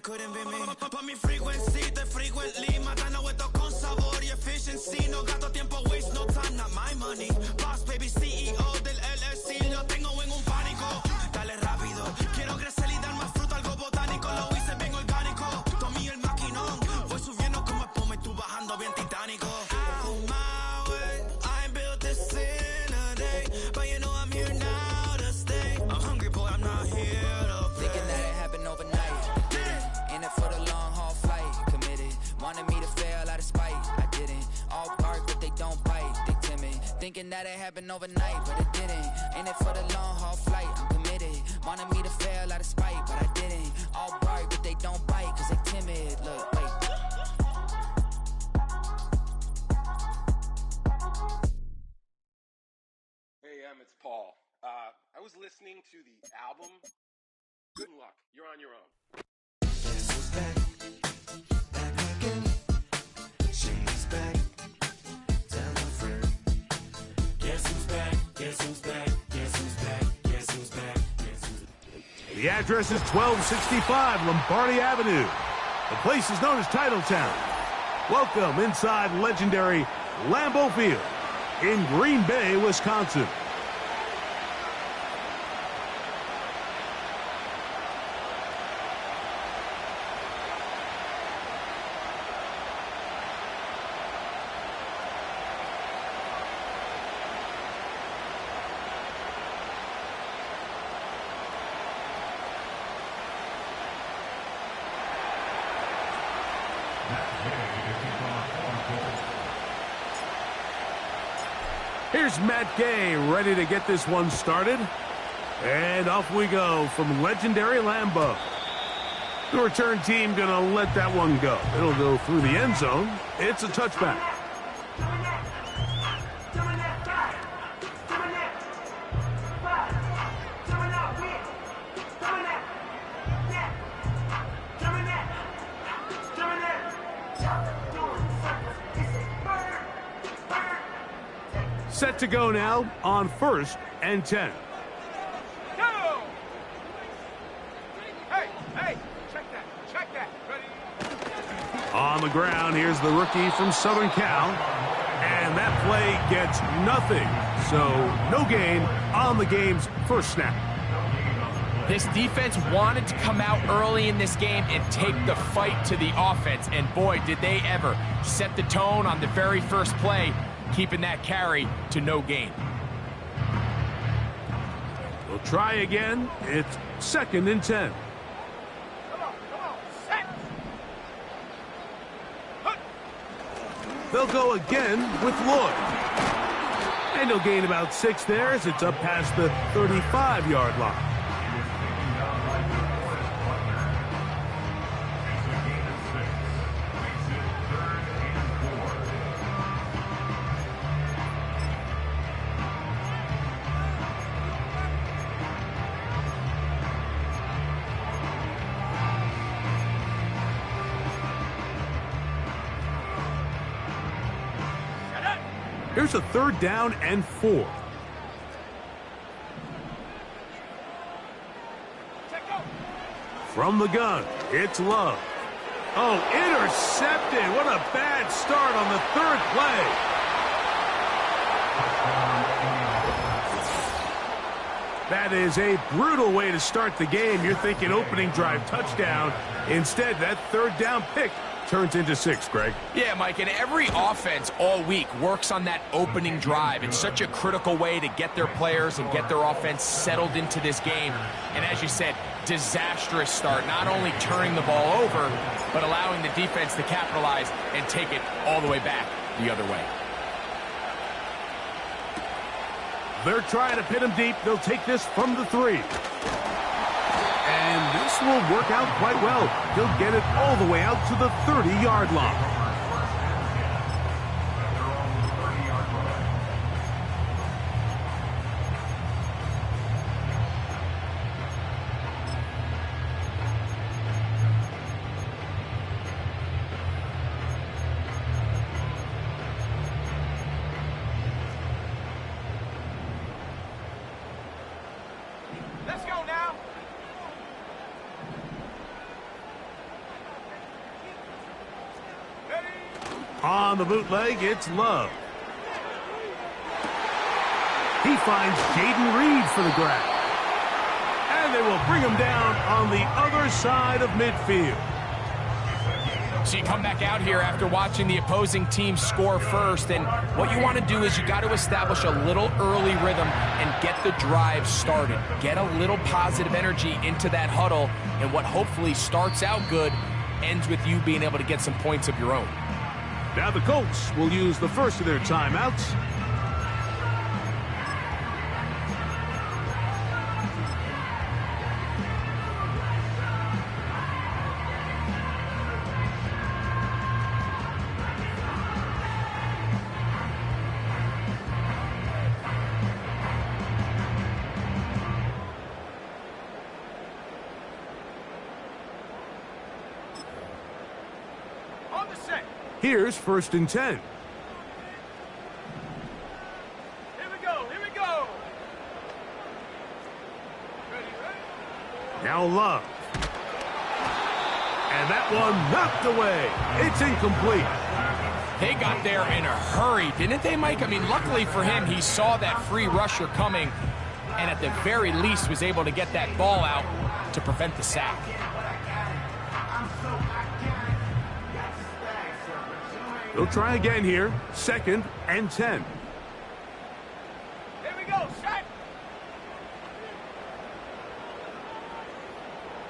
couldn't be me. Pa' mi frequency, te frequently. Matando esto con sabor y efficiency. No gasto tiempo, waste no time, not my money. Boss baby, CEO del LLC. Lo tengo en un pánico. Dale rápido, quiero crecer y dar más fruto, algo botánico. Lo hice bien orgánico. Tomé el maquinón. Voy subiendo como espuma y tú bajando bien titánico. Out my way, I ain't built this in a day. But you know I'm here now to stay. I'm hungry, boy, I'm not here to play. Thinking that it happened overnight. In it for the long haul flight. Committed. Wanted me to fail out of spite. I didn't. All bark, but they don't bite. They timid. Thinking that it happened overnight, but it didn't. In it for the long haul flight. I'm committed. Wanted me to fail out of spite, but I didn't. All bark, but they don't bite, cause they timid. Look, wait. Hey, it's Paul. I was listening to the album. Good luck. You're on your own. Guess who's back? Back again. She's back. Tell a friend. Guess who's back? Guess who's back? Guess who's back? Guess who's back? Guess who's back? The address is 1265 Lombardi Avenue. The place is known as Titletown. Welcome inside legendary Lambeau Field in Green Bay, Wisconsin. Here's Matt Gay ready to get this one started. And off we go from legendary Lambeau. The return team gonna let that one go. It'll go through the end zone. It's a touchback. Set to go now on 1st and 10. Go! Hey, check that. Ready? On the ground, here's the rookie from Southern Cal. And that play gets nothing. So no gain on the game's first snap. This defense wanted to come out early in this game and take the fight to the offense. And boy, did they ever set the tone on the very first play, keeping that carry to no gain. We'll try again. It's 2nd and 10. Come on, set! They'll go again with Lloyd. And he'll gain about 6 there as it's up past the 35-yard line. Here's a 3rd down and 4. From the gun, it's Love. Oh, intercepted. What a bad start on the 3rd play. That is a brutal way to start the game. You're thinking opening drive touchdown. Instead, that 3rd down pick turns into 6, Greg. Yeah, Mike, and every offense all week works on that opening drive. It's such a critical way to get their players and get their offense settled into this game. And as you said, disastrous start, not only turning the ball over, but allowing the defense to capitalize and take it all the way back the other way. They're trying to pin him deep. They'll take this from the 3. And this will work out quite well. He'll get it all the way out to the 30-yard line. Let's go now. On the bootleg, it's Love. He finds Jaden Reed for the grab. And they will bring him down on the other side of midfield. So you come back out here after watching the opposing team score first, and what you want to do is you got to establish a little early rhythm and get the drive started. Get a little positive energy into that huddle, and what hopefully starts out good ends with you being able to get some points of your own. Now the Colts will use the first of their timeouts. On the set. Here's 1st and 10. Here we go. Here we go. Ready, ready. Now Love. And that one knocked away. It's incomplete. They got there in a hurry, didn't they, Mike? I mean, luckily for him, he saw that free rusher coming, and at the very least was able to get that ball out to prevent the sack. They'll try again here. 2nd and 10. Here we go. Set.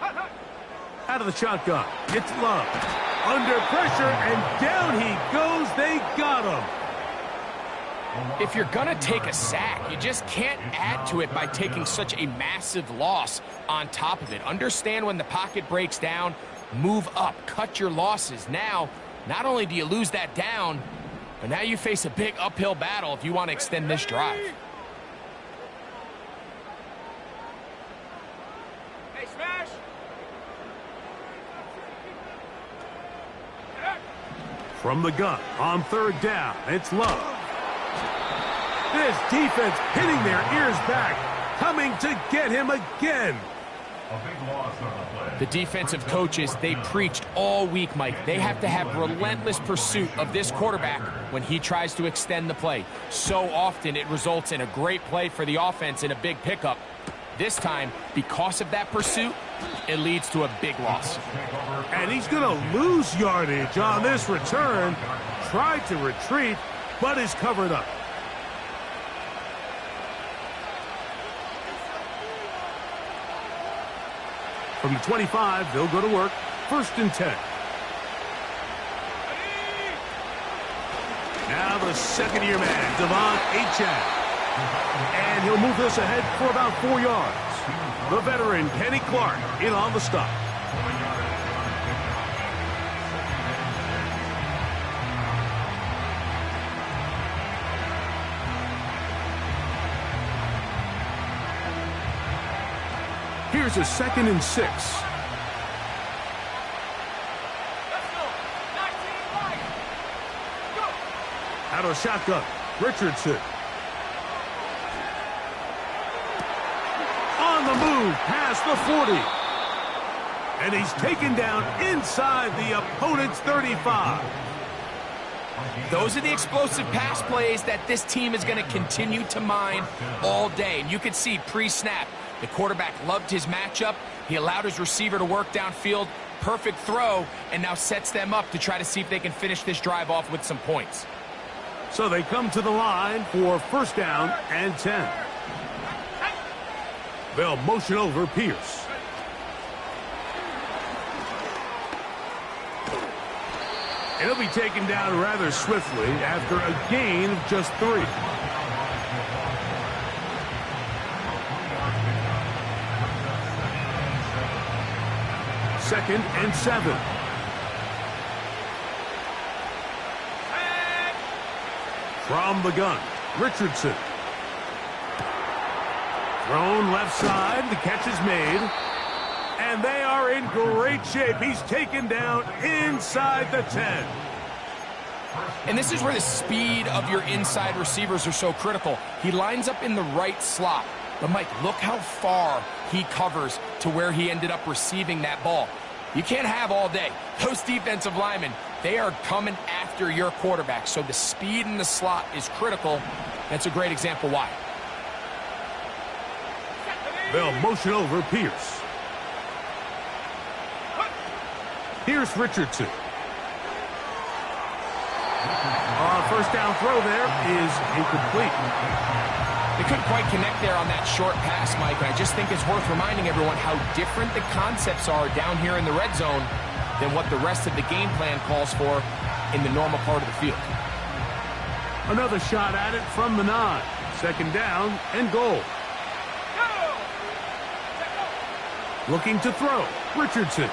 Hut, hut. Out of the shotgun. It's Love. Under pressure, and down he goes. They got him. If you're going to take a sack, you just can't add to it by taking such a massive loss on top of it. Understand when the pocket breaks down, move up, cut your losses. Now, not only do you lose that down, but now you face a big uphill battle if you want to extend this drive. Hey, smash. From the gun on 3rd down, it's Love. This defense hitting their ears back, coming to get him again. The defensive coaches, they preached all week, Mike. They have to have relentless pursuit of this quarterback when he tries to extend the play. So often it results in a great play for the offense and a big pickup. This time, because of that pursuit, it leads to a big loss. And he's going to lose yardage on this return. Tried to retreat, but is covered up. From the 25, they'll go to work. 1st and 10. Now the second-year man, Devon Achane. And he'll move this ahead for about 4 yards. The veteran, Kenny Clark, in on the stop. Here's a 2nd and 6. Let's go. 19 right. Go. Out of shotgun, Richardson. On the move, past the 40. And he's taken down inside the opponent's 35. Those are the explosive pass plays that this team is going to continue to mine all day. And you can see pre-snap, the quarterback loved his matchup. He allowed his receiver to work downfield. Perfect throw, and now sets them up to try to see if they can finish this drive off with some points. So they come to the line for 1st down and 10. They'll motion over Pierce. And he'll be taken down rather swiftly after a gain of just 3. Second and 7. From the gun, Richardson. Thrown left side, the catch is made. And they are in great shape. He's taken down inside the 10. And this is where the speed of your inside receivers are so critical. He lines up in the right slot. But, Mike, look how far he covers to where he ended up receiving that ball. You can't have all day. Those defensive linemen, they are coming after your quarterback. So the speed in the slot is critical. That's a great example why. They'll motion over Pierce. Here's Richardson. First down throw there is incomplete. They couldn't quite connect there on that short pass, Mike, and I just think it's worth reminding everyone how different the concepts are down here in the red zone than what the rest of the game plan calls for in the normal part of the field. Another shot at it from the 9. Second down and goal. Looking to throw. Richardson.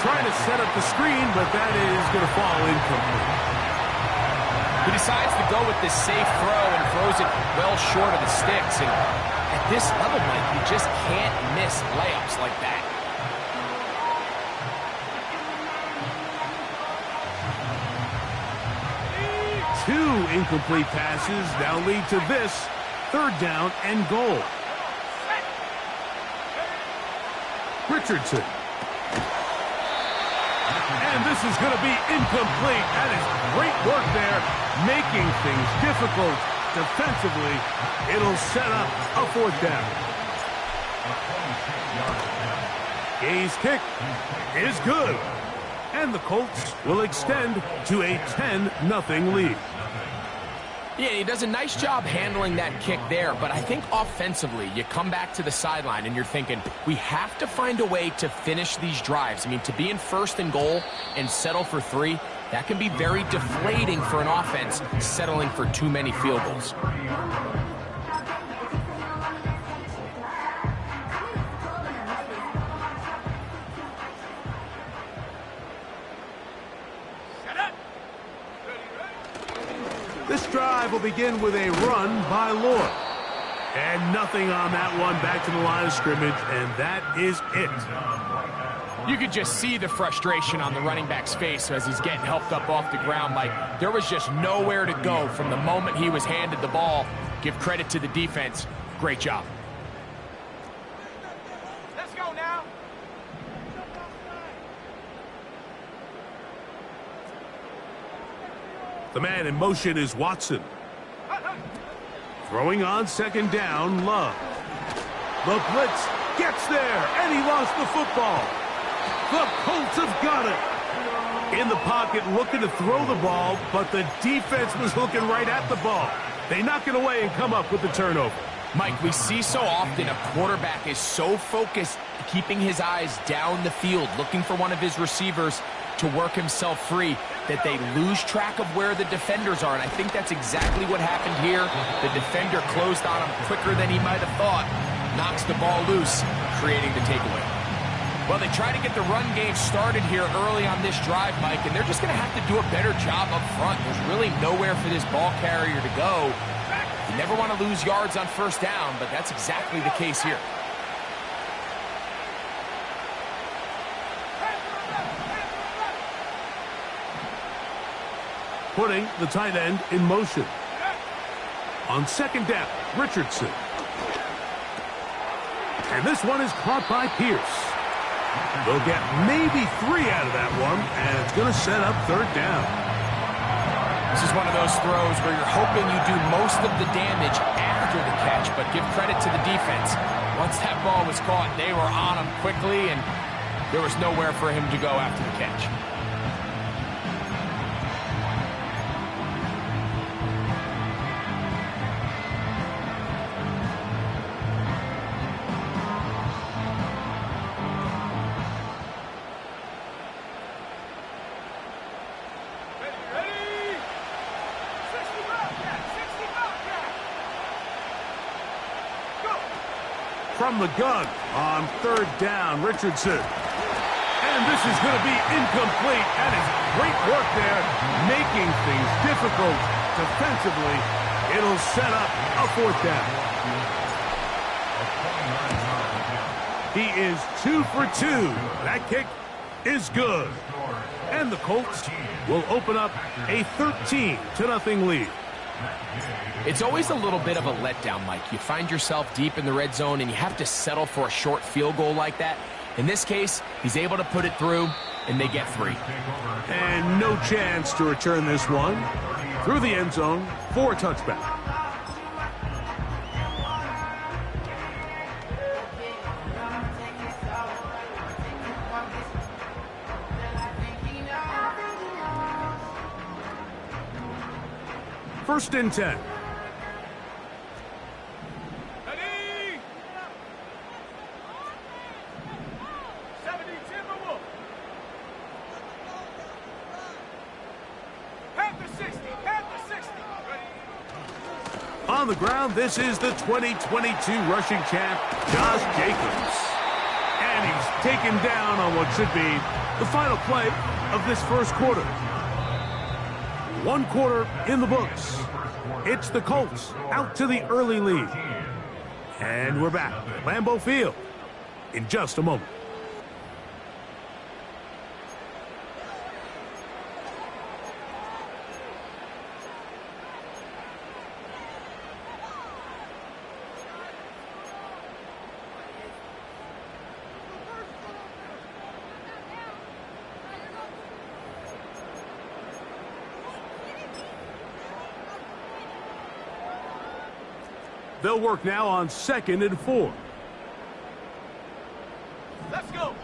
Trying to set up the screen, but that is going to fall incomplete. He decides to go with this safe throw and throws it well short of the sticks. And at this level, Mike, you just can't miss layups like that. Two incomplete passes now lead to this. Third down and goal. Richardson. And this is going to be incomplete. That is great work there, making things difficult defensively. It'll set up a fourth down. Gay's kick is good. And the Colts will extend to a 10-0 lead. Yeah, he does a nice job handling that kick there, but I think offensively, you come back to the sideline and you're thinking, we have to find a way to finish these drives. I mean, to be in first and goal and settle for 3, that can be very deflating for an offense settling for too many field goals. This drive will begin with a run by Lord. And nothing on that one, back to the line of scrimmage, and that is it. You could just see the frustration on the running back's face as he's getting helped up off the ground. Like, there was just nowhere to go from the moment he was handed the ball. Give credit to the defense. Great job. Let's go now. The man in motion is Watson. Throwing on second down, Love. The blitz gets there, and he lost the football. The Colts have got it. In the pocket, looking to throw the ball, but the defense was looking right at the ball. They knock it away and come up with the turnover. Mike, we see so often a quarterback is so focused, keeping his eyes down the field, looking for one of his receivers to work himself free, that they lose track of where the defenders are. And I think that's exactly what happened here. The defender closed on him quicker than he might have thought. Knocks the ball loose, creating the takeaway. Well, they try to get the run game started here early on this drive, Mike, and they're just going to have to do a better job up front. There's really nowhere for this ball carrier to go. You never want to lose yards on first down, but that's exactly the case here. Putting the tight end in motion. On second down, Richardson. And this one is caught by Pierce. They'll get maybe 3 out of that one, and it's going to set up third down. This is one of those throws where you're hoping you do most of the damage after the catch, but give credit to the defense. Once that ball was caught, they were on him quickly, and there was nowhere for him to go after the catch. From the gun on third down, Richardson. And this is going to be incomplete. That is great work there, making things difficult defensively. It'll set up a fourth down. He is 2 for 2. That kick is good. And the Colts will open up a 13-0 lead. It's always a little bit of a letdown, Mike. You find yourself deep in the red zone, and you have to settle for a short field goal like that. In this case, he's able to put it through. and they get 3. And no chance to return this one through the end zone for a touchback. First and 10. Ready? 70 Timberwolf. Panther 60. Panther 60. Ready? On the ground, this is the 2022 rushing champ, Josh Jacobs. And he's taken down on what should be the final play of this first quarter. 1 quarter in the books. It's the Colts out to the early lead. And we're back at Lambeau Field in just a moment. They'll work now on 2nd and 4. Let's go.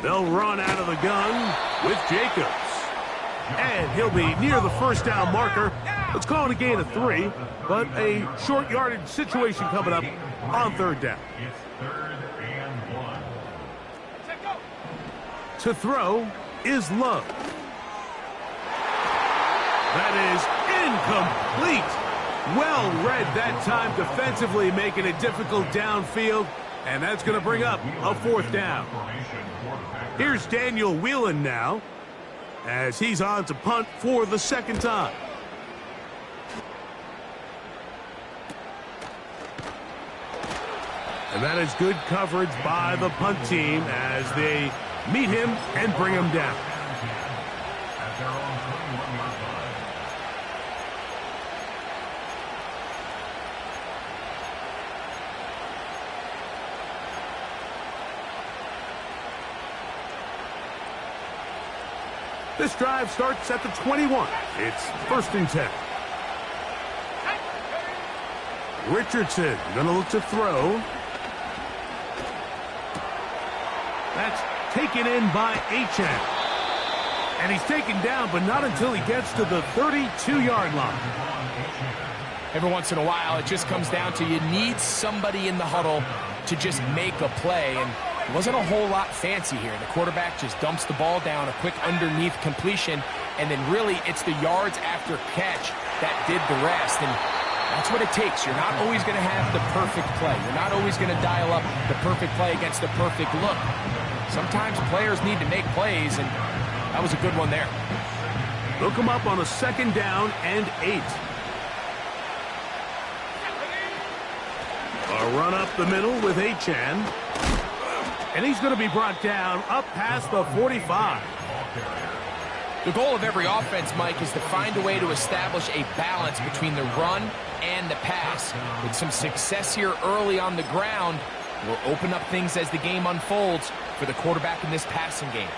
They'll run out of the gun with Jacobs. And he'll be near the first down marker. Let's call it a gain of 3, but a short yardage situation coming up on 3rd down. To throw is Love. That is incomplete. Well read that time defensively, making it difficult downfield, and that's going to bring up a 4th down. Here's Daniel Whelan now, as he's on to punt for the 2nd time. And that is good coverage by the punt team as they meet him and bring him down. This drive starts at the 21. It's 1st and 10. Richardson going to look to throw. That's taken in by Achane. And he's taken down, but not until he gets to the 32-yard line. Every once in a while, it just comes down to you need somebody in the huddle to just make a play, and it wasn't a whole lot fancy here. The quarterback just dumps the ball down, a quick underneath completion, and then really it's the yards after catch that did the rest. And that's what it takes. You're not always going to have the perfect play. You're not always going to dial up the perfect play against the perfect look. Sometimes players need to make plays, and that was a good one there. They'll come up on a 2nd down and 8. A run up the middle with Achane. And he's going to be brought down up past the 45. The goal of every offense, Mike, is to find a way to establish a balance between the run and the pass. With some success here early on the ground, will open up things as the game unfolds for the quarterback in this passing game.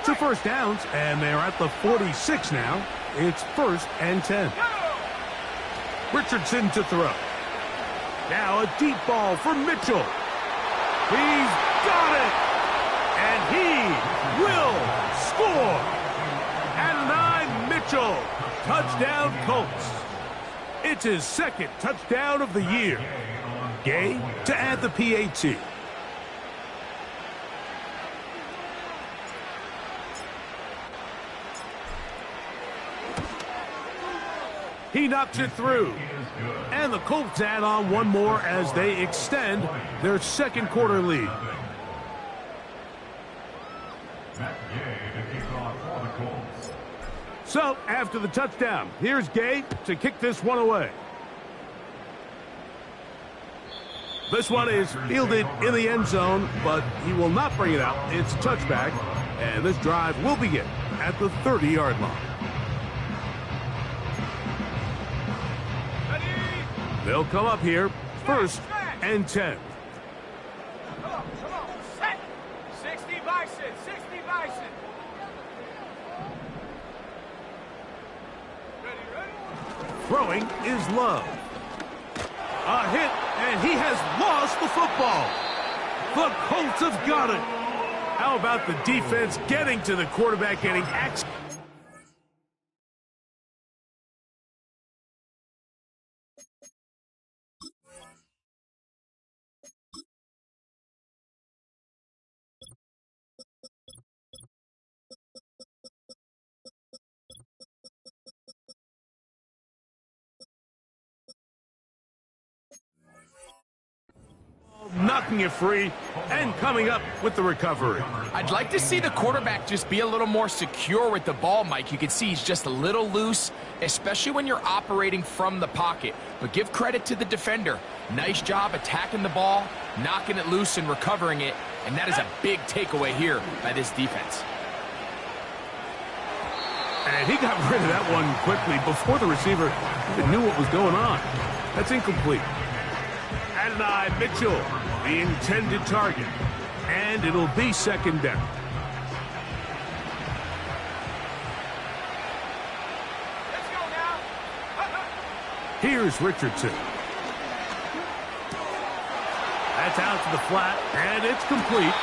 2 first downs, and they're at the 46 now. It's 1st and 10. Richardson to throw. Now a deep ball for Mitchell. He's got it! And he will score! And 9, Mitchell. Touchdown, Colts. It's his 2nd touchdown of the year. Gay to add the PAT. He knocks it through. And the Colts add on one more as they extend their 2nd quarter lead. So, after the touchdown, here's Gay to kick this one away. This one is fielded in the end zone, but he will not bring it out. It's a touchback, and this drive will begin at the 30-yard line. They'll come up here 1st and 10. Bison, 60 Bison. Ready? Throwing is Love. A hit, and he has lost the football. The Colts have got it. How about the defense getting to the quarterback, getting access? Knocking it free and coming up with the recovery. I'd like to see the quarterback just be a little more secure with the ball, Mike. You can see he's just a little loose, especially when you're operating from the pocket. But give credit to the defender. Nice job attacking the ball, knocking it loose and recovering it. And that is a big takeaway here by this defense. And he got rid of that one quickly before the receiver even knew what was going on. That's incomplete. Adonai Mitchell, the intended target. And it'll be second down. Let's go now. Here's Richardson. That's out to the flat, and it's complete.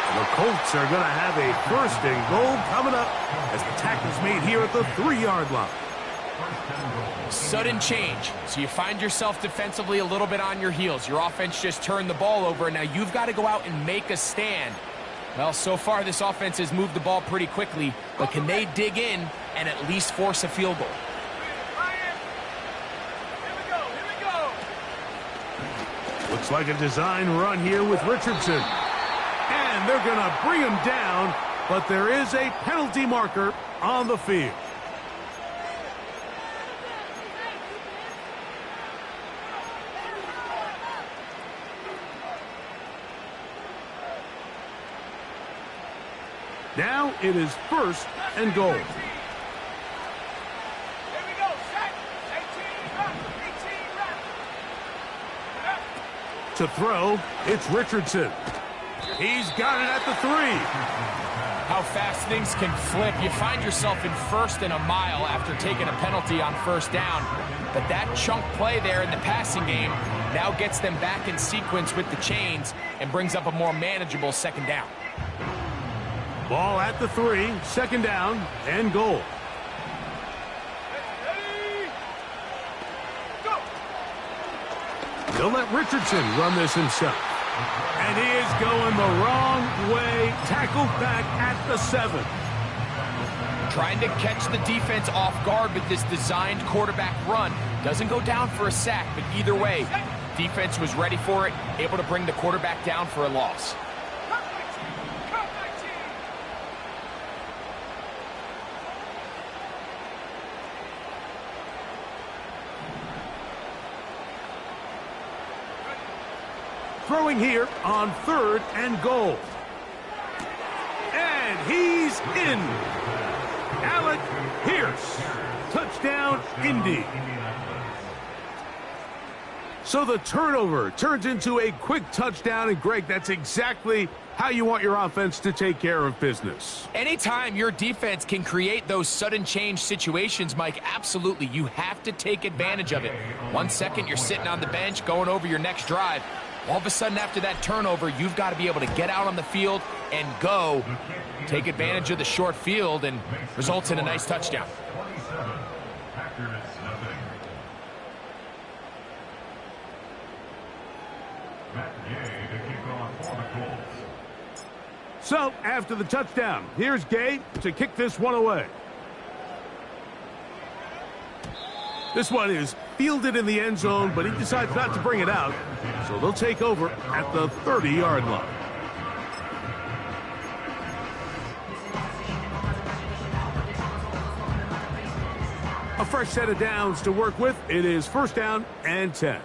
And the Colts are going to have a first and goal coming up as the tackle's made here at the 3-yard line. Sudden change. So you find yourself defensively a little bit on your heels. Your offense just turned the ball over, and now you've got to go out and make a stand. Well, so far this offense has moved the ball pretty quickly, but can they dig in and at least force a field goal? Here we go. Looks like a design run here with Richardson. And they're going to bring him down, but there is a penalty marker on the field. Now it is first and goal. Here we go. Set. 18 rep. To throw, it's Richardson. He's got it at the 3. How fast things can flip. You find yourself in first and a mile after taking a penalty on first down. But that chunk play there in the passing game now gets them back in sequence with the chains and brings up a more manageable second down. Ball at the 3, second down and goal. Ready? Go. They'll let Richardson run this himself. And he is going the wrong way. Tackled back at the 7. Trying to catch the defense off guard with this designed quarterback run. Doesn't go down for a sack, but either way, defense was ready for it, able to bring the quarterback down for a loss. Cut 19. Cut 19. Throwing here on 3rd and goal. And he's in. Alec Pierce. Touchdown, Indy. So the turnover turns into a quick touchdown, and Greg, that's exactly how you want your offense to take care of business. Anytime your defense can create those sudden change situations, Mike, absolutely, you have to take advantage of it. 1 second, you're sitting on the bench going over your next drive. All of a sudden, after that turnover, you've got to be able to get out on the field and go. Take advantage of the short field and results in a nice touchdown. So, after the touchdown, here's Gay to kick this one away. This one is fielded in the end zone, but he decides not to bring it out. So they'll take over at the 30-yard line. A fresh set of downs to work with. It is first down and 10.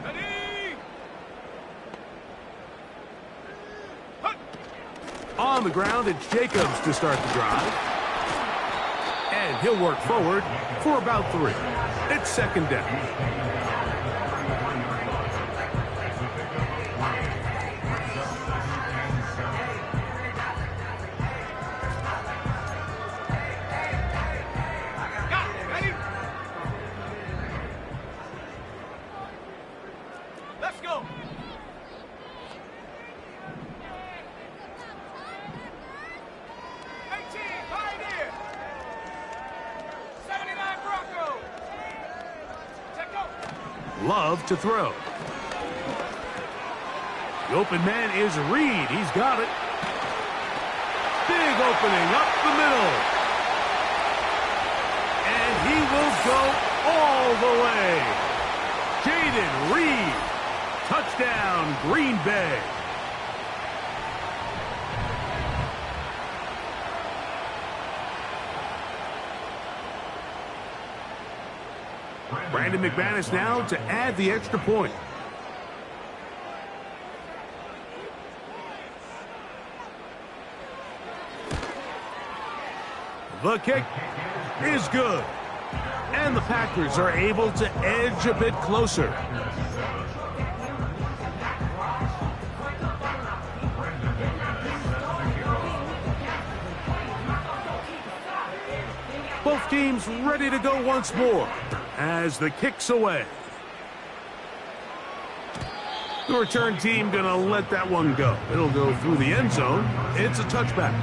Ready? On the ground, it's Jacobs to start the drive. And he'll work forward for about 3. It's second down. Let's go. 18, Pioneer. 79, Bronco. Check go. Love to throw. The open man is Reed. He's got it. Big opening up the middle. And he will go all the way. Jaden Reed. Touchdown, Green Bay. Brandon McManus now to add the extra point. The kick is good. And the Packers are able to edge a bit closer. Both teams ready to go once more as the kick's away. The return team gonna let that one go. It'll go through the end zone. It's a touchback.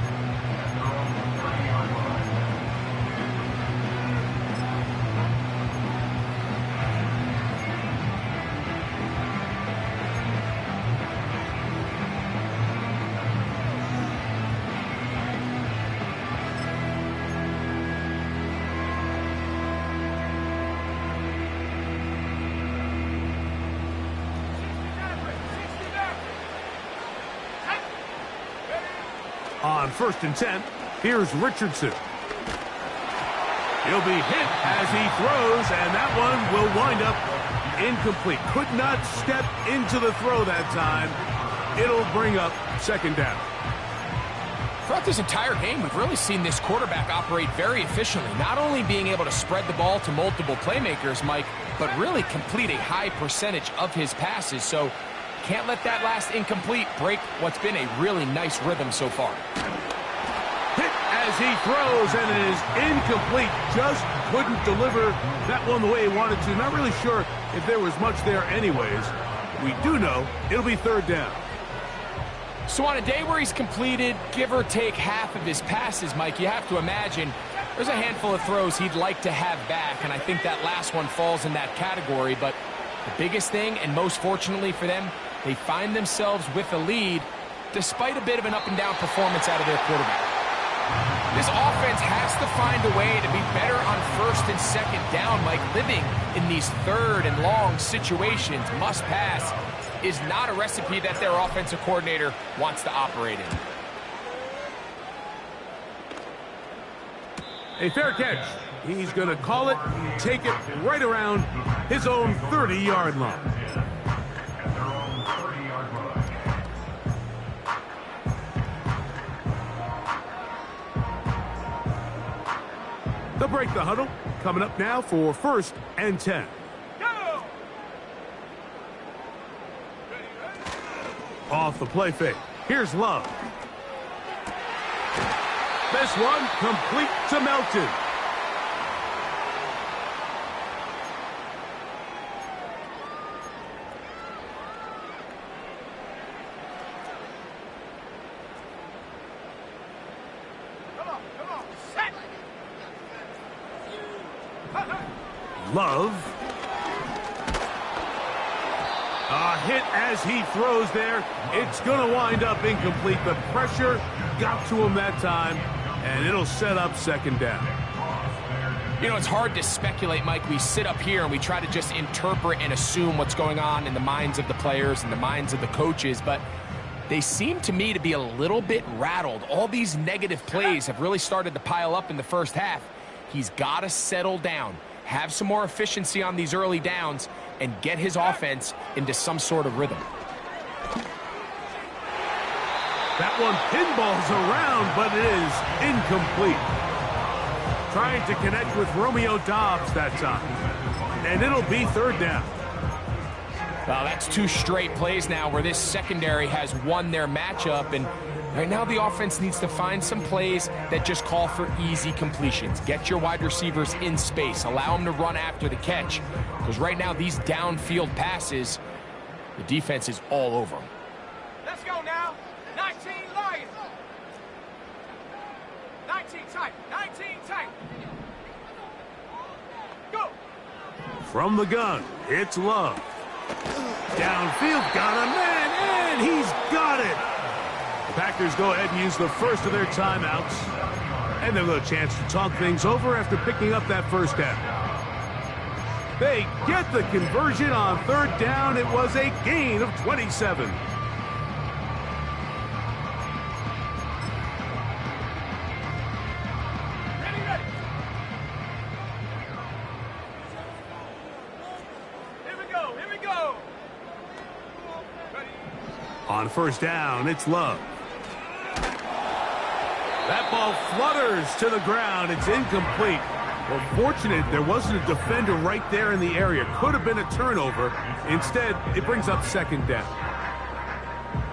On 1st and 10, here's Richardson. He'll be hit as he throws, and that one will wind up incomplete. Could not step into the throw that time. It'll bring up 2nd down. Throughout this entire game, we've really seen this quarterback operate very efficiently, not only being able to spread the ball to multiple playmakers, Mike, but really complete a high percentage of his passes. So can't let that last incomplete break what's been a really nice rhythm so far. Hit as he throws, and it is incomplete. Just couldn't deliver that one the way he wanted to. Not really sure if there was much there anyways. We do know it'll be 3rd down. So on a day where he's completed, give or take half of his passes, Mike, you have to imagine there's a handful of throws he'd like to have back, and I think that last one falls in that category. But the biggest thing, and most fortunately for them, they find themselves with a lead despite a bit of an up-and-down performance out of their quarterback. This offense has to find a way to be better on 1st and 2nd down, Mike. Living in these 3rd and long situations, must pass, is not a recipe that their offensive coordinator wants to operate in. A fair catch. He's going to call it, take it right around his own 30-yard line. They'll break the huddle. Coming up now for 1st and 10. Go! Off the play fake. Here's Love. This one complete to Melton. Come on, set! Love. A hit as he throws there. It's going to wind up incomplete. The pressure got to him that time, and it'll set up 2nd down. You know, it's hard to speculate, Mike. We sit up here and we try to just interpret and assume what's going on in the minds of the players and the minds of the coaches, but they seem to me to be a little bit rattled. All these negative plays have really started to pile up in the first half. He's got to settle down, have some more efficiency on these early downs, and get his offense into some sort of rhythm. That one pinballs around, but it is incomplete. Trying to connect with Romeo Doubs that time. And it'll be 3rd down. Well, that's 2 straight plays now where this secondary has won their matchup, and right now the offense needs to find some plays that just call for easy completions. Get your wide receivers in space. Allow them to run after the catch. Because right now these downfield passes, The defense is all over him. Let's go now. 19 Lions. 19 tight. 19 tight. Go. From the gun, it's Love. Downfield, got a man, and he's got it. The Packers go ahead and use the first of their timeouts. And they'll get a chance to talk things over after picking up that first down. They get the conversion on third down. It was a gain of 27. On first down, it's Love. That ball flutters to the ground. It's incomplete. Well, fortunate there wasn't a defender right there in the area. Could have been a turnover. Instead, it brings up second down.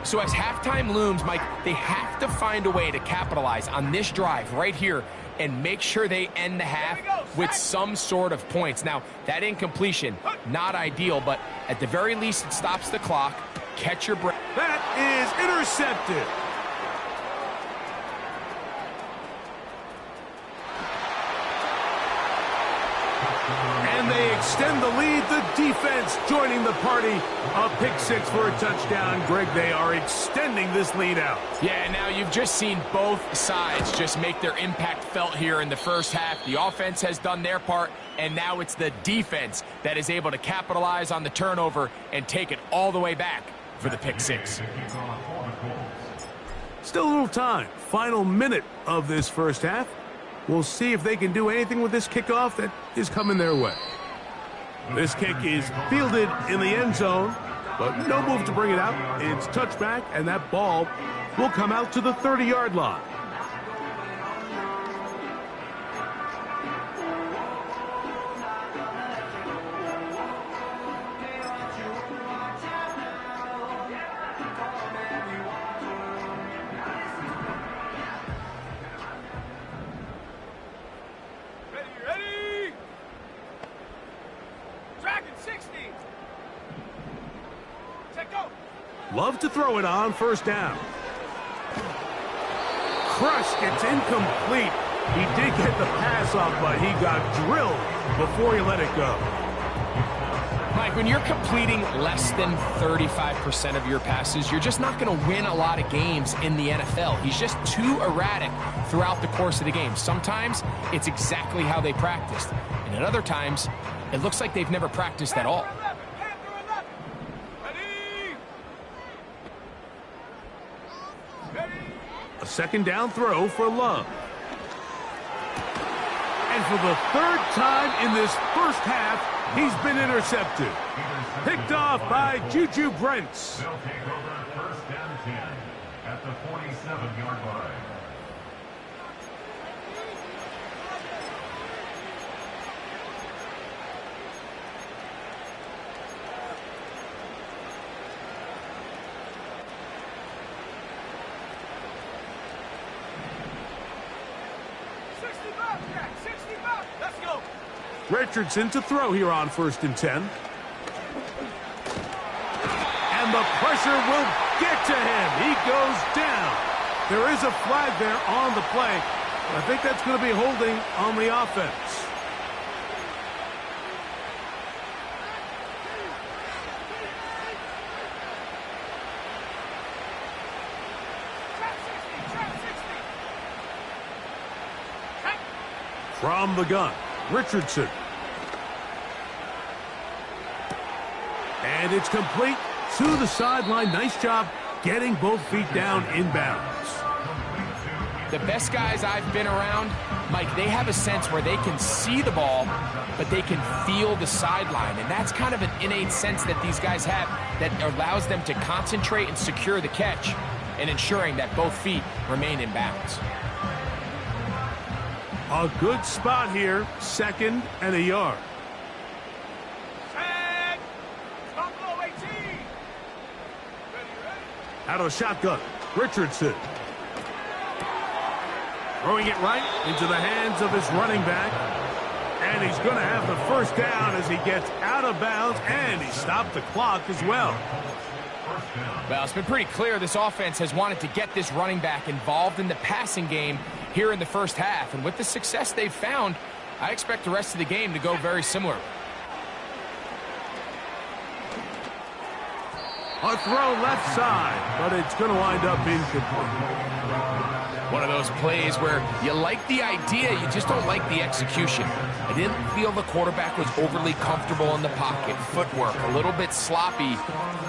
So as halftime looms, Mike, they have to find a way to capitalize on this drive right here and make sure they end the half with some sort of points. Now, that incompletion, not ideal, but at the very least, it stops the clock. Catch your breath. That is intercepted. And they extend the lead. The defense joining the party. A pick six for a touchdown. Greg, they are extending this lead out. Yeah, now you've just seen both sides just make their impact felt here in the first half. The offense has done their part, and now it's the defense that is able to capitalize on the turnover and take it all the way back for the pick six. Still a little time. Final minute of this first half. We'll see if they can do anything with this kickoff that is coming their way. This kick is fielded in the end zone, but no move to bring it out. It's touchback, and that ball will come out to the 30-yard line. Love to throw it on first down. Crushed. It's incomplete. He did get the pass off, but he got drilled before he let it go. Mike, when you're completing less than 35% of your passes, you're just not going to win a lot of games in the NFL. He's just too erratic throughout the course of the game. Sometimes it's exactly how they practiced, and at other times it looks like they've never practiced at all. A second down throw for Love. And for the third time in this first half, he's been intercepted. Picked off by Juju Brents. They'll take over first and 10 at the 47-yard line. Richardson to throw here on first and 10. And the pressure will get to him. He goes down. There is a flag there on the play. I think that's going to be holding on the offense. From the gun, Richardson. And it's complete to the sideline. Nice job getting both feet down inbounds. The best guys I've been around, Mike, they have a sense where they can see the ball, but they can feel the sideline. And that's kind of an innate sense that these guys have that allows them to concentrate and secure the catch and ensuring that both feet remain in bounds. A good spot here, second and a yard. Out of the shotgun, Richardson. Throwing it right into the hands of his running back. And he's going to have the first down as he gets out of bounds, and he stopped the clock as well. Well, it's been pretty clear this offense has wanted to get this running back involved in the passing game here in the first half. And with the success they've found, I expect the rest of the game to go very similar. A throw left side, but it's going to wind up incomplete. One of those plays where you like the idea, you just don't like the execution. I didn't feel the quarterback was overly comfortable in the pocket. Footwork a little bit sloppy.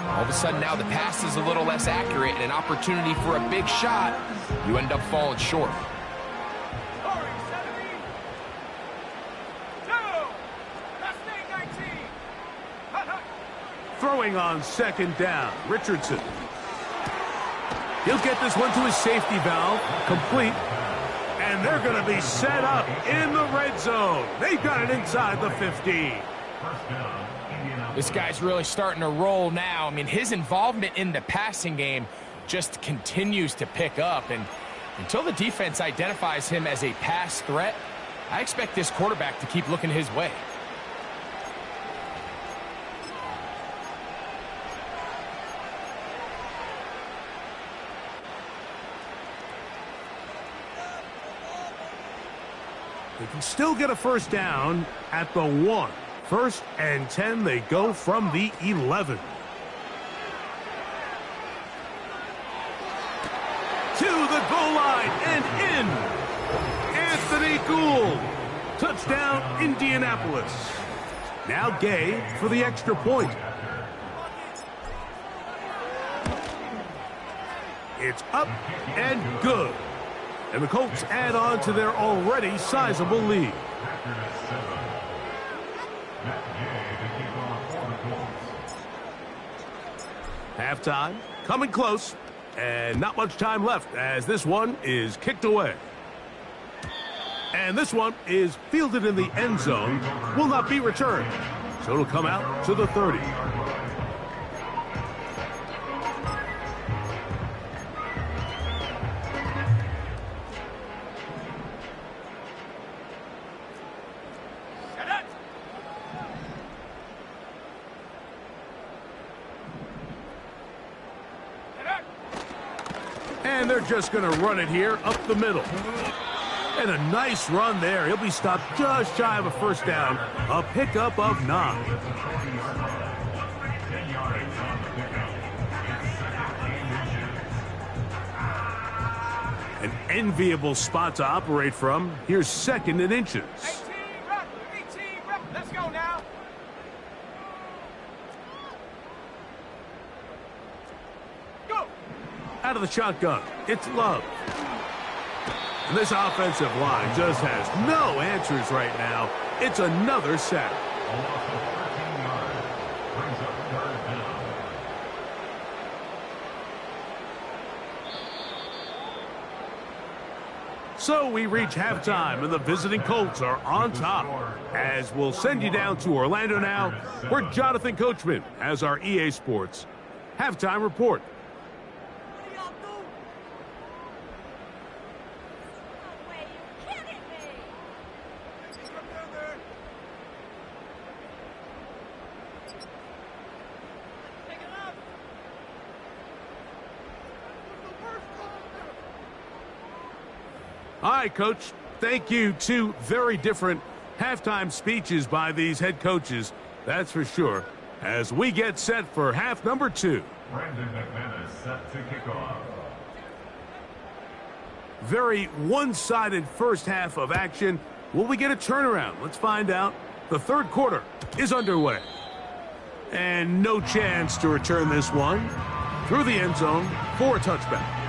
All of a sudden now the pass is a little less accurate and an opportunity for a big shot. You end up falling short. Throwing on second down, Richardson. He'll get this one to his safety valve, complete, and they're going to be set up in the red zone. They've got it inside the 15. This guy's really starting to roll now. I mean, his involvement in the passing game just continues to pick up, and until the defense identifies him as a pass threat, I expect this quarterback to keep looking his way. They can still get a first down at the 1. 1st and 10, they go from the 11. To the goal line and in. Anthony Gould. Touchdown, Indianapolis. Now Gay for the extra point. It's up and good. And the Colts add on to their already sizable lead. Halftime, coming close, and not much time left as this one is kicked away. And this one is fielded in the end zone, will not be returned. So it'll come out to the 30. And they're just going to run it here up the middle. And a nice run there. He'll be stopped just shy of a first down. A pickup of 9. An enviable spot to operate from. Here's 2nd and inches. 18 rep. Let's go now. Go. Out of the shotgun, it's Love. And this offensive line just has no answers right now. It's another sack. So we reach halftime, and the visiting Colts are on top. As we'll send you down to Orlando now, where Jonathan Coachman has our EA Sports halftime report. All right, Coach, thank you. 2 very different halftime speeches by these head coaches, that's for sure, as we get set for half number 2. Brandon McManus set to kick off. Very one-sided first half of action. Will we get a turnaround? Let's find out. The third quarter is underway. And no chance to return this one through the end zone for a touchback.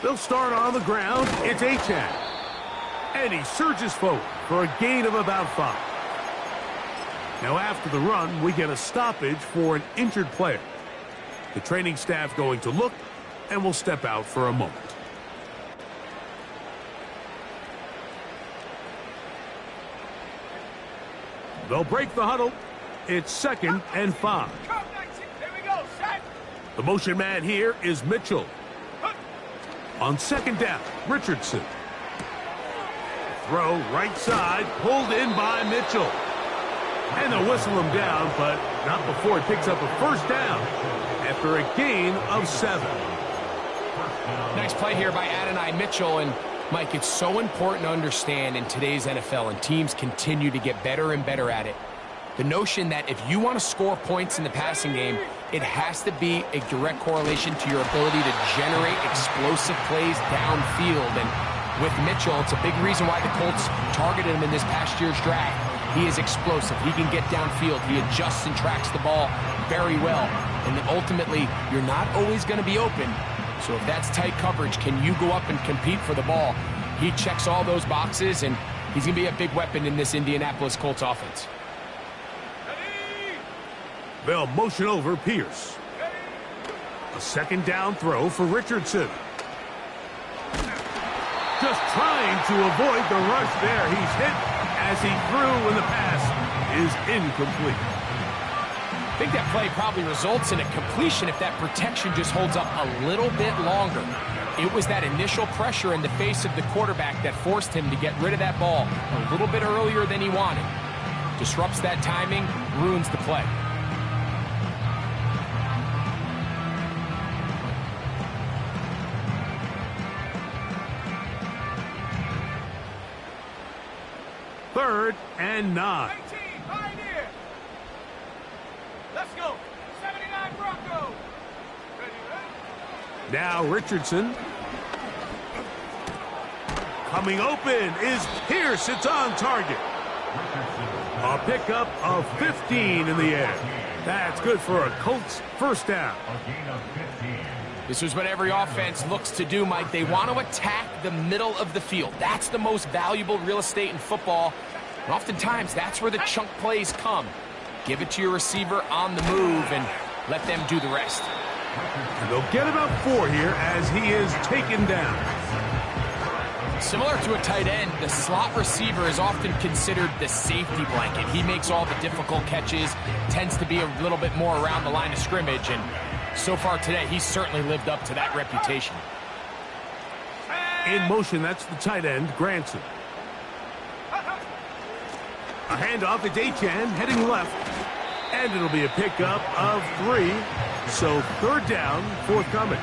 They'll start on the ground. It's Achane. And he surges forward for a gain of about 5. Now after the run, we get a stoppage for an injured player. The training staff going to look, and will step out for a moment. They'll break the huddle. It's 2nd and 5. Come, 19. Here we go. Set. The motion man here is Mitchell. On 2nd down, Richardson. Throw right side, pulled in by Mitchell. And they'll whistle him down, but not before he picks up a 1st down after a gain of 7. Nice play here by Adonai Mitchell. And, Mike, it's so important to understand in today's NFL, and teams continue to get better and better at it, the notion that if you want to score points in the passing game, it has to be a direct correlation to your ability to generate explosive plays downfield. And with Mitchell, it's a big reason why the Colts targeted him in this past year's draft. He is explosive. He can get downfield. He adjusts and tracks the ball very well. And then ultimately, you're not always going to be open. So if that's tight coverage, can you go up and compete for the ball? He checks all those boxes, and he's going to be a big weapon in this Indianapolis Colts offense. They'll motion over Pierce. A 2nd down throw for Richardson. Just trying to avoid the rush there. He's hit as he threw when the pass is incomplete. I think that play probably results in a completion if that protection just holds up a little bit longer. It was that initial pressure in the face of the quarterback that forced him to get rid of that ball a little bit earlier than he wanted. Disrupts that timing, ruins the play. Third and 9. 19. Pioneer. Let's go. 79 Broncos. Ready? Now Richardson. Coming open is Pierce. It's on target. A pickup of 15 in the air. That's good for a Colts 1st down. This is what every offense looks to do, Mike. They want to attack the middle of the field. That's the most valuable real estate in football. And oftentimes, that's where the chunk plays come. Give it to your receiver on the move and let them do the rest. And they'll get about 4 here as he is taken down. Similar to a tight end, the slot receiver is often considered the safety blanket. He makes all the difficult catches, tends to be a little bit more around the line of scrimmage, and so far today, he's certainly lived up to that reputation. In motion, that's the tight end, Granson. A handoff, it's Achane heading left. And it'll be a pickup of 3. So 3rd down, forthcoming.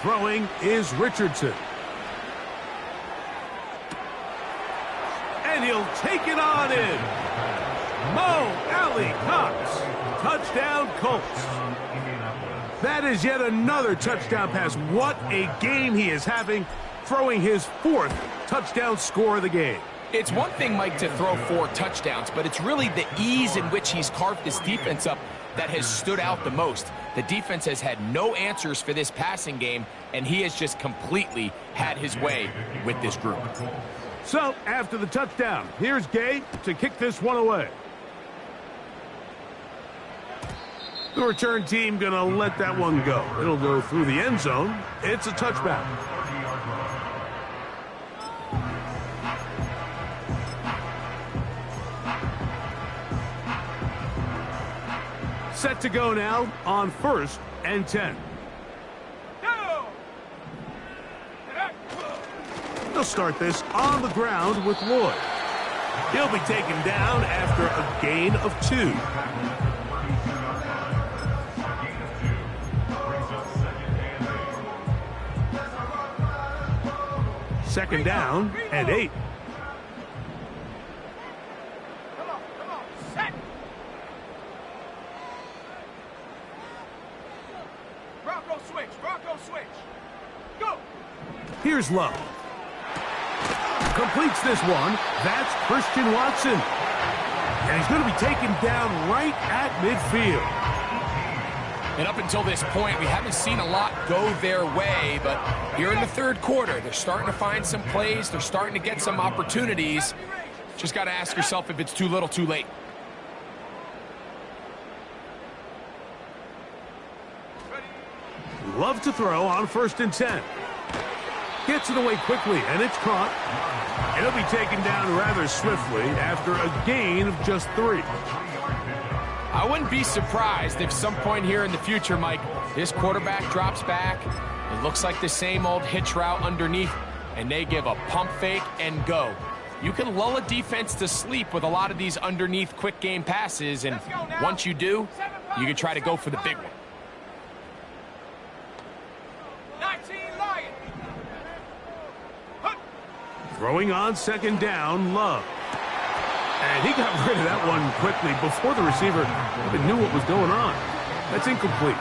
Throwing is Richardson. And he'll take it on in. Alley Cox. Touchdown Colts. That is yet another touchdown pass. What a game he is having, throwing his 4th touchdown score of the game. It's one thing, Mike, to throw 4 touchdowns, but it's really the ease in which he's carved this defense up that has stood out the most. The defense has had no answers for this passing game, and he has just completely had his way with this group. So, after the touchdown, here's Gay to kick this one away. The return team going to let that one go. It'll go through the end zone. It's a touchback. Set to go now on 1st and 10. They'll start this on the ground with Lloyd. He'll be taken down after a gain of 2. Second down and 8. Come on. Set. Bronco switch. Go. Here's Love. Completes this one. That's Christian Watson. And he's going to be taken down right at midfield. And up until this point, we haven't seen a lot go their way, but here in the third quarter, they're starting to find some plays. They're starting to get some opportunities. Just got to ask yourself if it's too little, too late. Love to throw on 1st and 10. Gets it away quickly, and it's caught. It'll be taken down rather swiftly after a gain of just 3. I wouldn't be surprised if some point here in the future, Mike, this quarterback drops back. It looks like the same old hitch route underneath, and they give a pump fake and go. You can lull a defense to sleep with a lot of these underneath quick game passes, and once you do, you can try to go for the big one. 19 Lion. Throwing on 2nd down, Love. And he got rid of that one quickly before the receiver even knew what was going on. That's incomplete.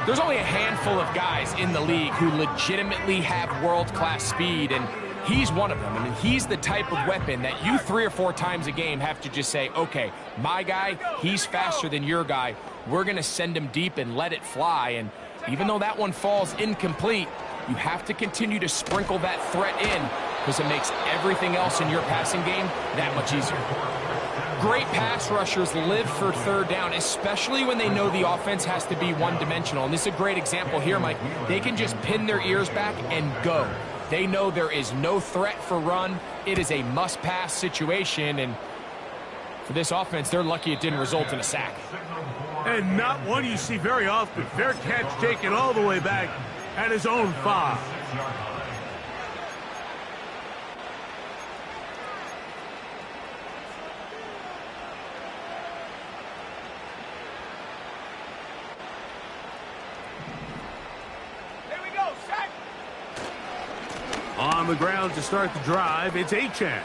There's only a handful of guys in the league who legitimately have world-class speed, and he's one of them. I mean, he's the type of weapon that you 3 or 4 times a game have to just say, okay, my guy, he's faster than your guy. We're going to send him deep and let it fly. And even though that one falls incomplete, you have to continue to sprinkle that threat in because it makes everything else in your passing game that much easier. Great pass rushers live for 3rd down, especially when they know the offense has to be one-dimensional. And this is a great example here, Mike. They can just pin their ears back and go. They know there is no threat for run. It is a must-pass situation, and for this offense, they're lucky it didn't result in a sack. And not one you see very often. Fair catch taken all the way back at his own 5. Here we go, set. On the ground to start the drive, it's Achane.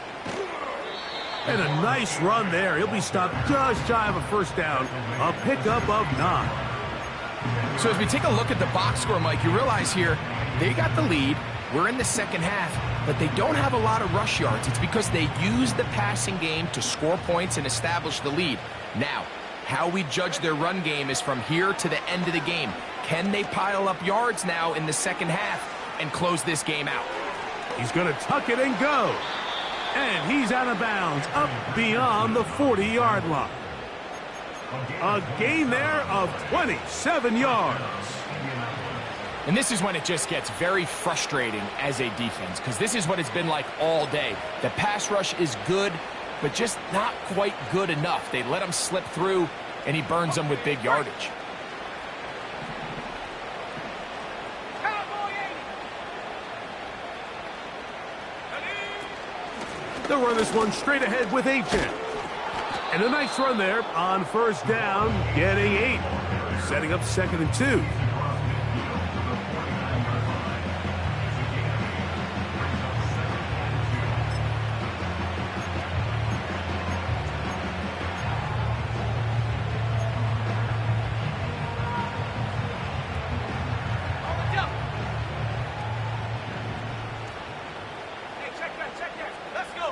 And a nice run there. He'll be stopped just shy of a 1st down. A pickup of 9. So as we take a look at the box score, Mike, you realize here they got the lead. We're in the 2nd half, but they don't have a lot of rush yards. It's because they use the passing game to score points and establish the lead. Now, how we judge their run game is from here to the end of the game. Can they pile up yards now in the 2nd half and close this game out? He's going to tuck it and go. And he's out of bounds, up beyond the 40-yard line. A gain there of 27 yards. And this is when it just gets very frustrating as a defense, because this is what it's been like all day. The pass rush is good, but just not quite good enough. They let him slip through, and he burns them with big yardage. They'll run this one straight ahead with Achane. And a nice run there on 1st down, getting 8. Setting up 2nd and 2.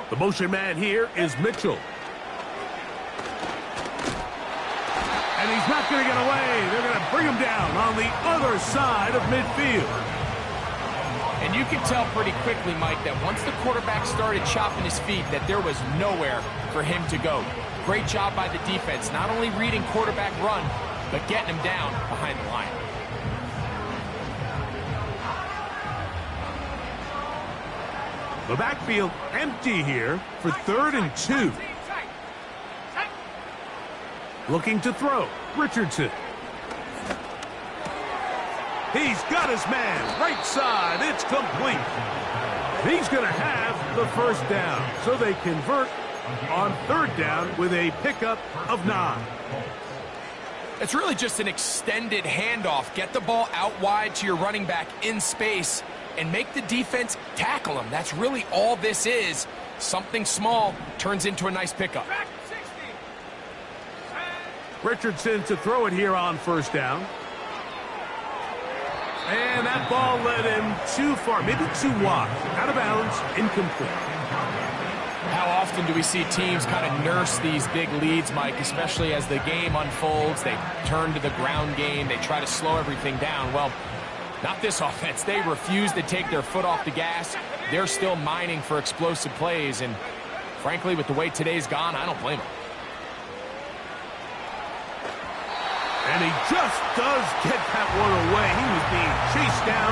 The motion man here is Mitchell. And he's not going to get away. They're going to bring him down on the other side of midfield. And you can tell pretty quickly, Mike, that once the quarterback started chopping his feet, that there was nowhere for him to go. Great job by the defense, not only reading quarterback run, but getting him down behind the line. The backfield empty here for 3rd and 2. Looking to throw, Richardson. He's got his man, right side, it's complete. He's going to have the 1st down, so they convert on 3rd down with a pickup of 9. It's really just an extended handoff. Get the ball out wide to your running back in space and make the defense tackle him. That's really all this is. Something small turns into a nice pickup. Richardson to throw it here on 1st down. And that ball led him too far, maybe too wide. Out of bounds, incomplete. How How often do we see teams kind of nurse these big leads, Mike, especially as the game unfolds? They turn to the ground game. They try to slow everything down. Well, not this offense. They refuse to take their foot off the gas. They're still mining for explosive plays, and frankly, with the way today's gone, I don't blame them. And he just does get that one away. He was being chased down,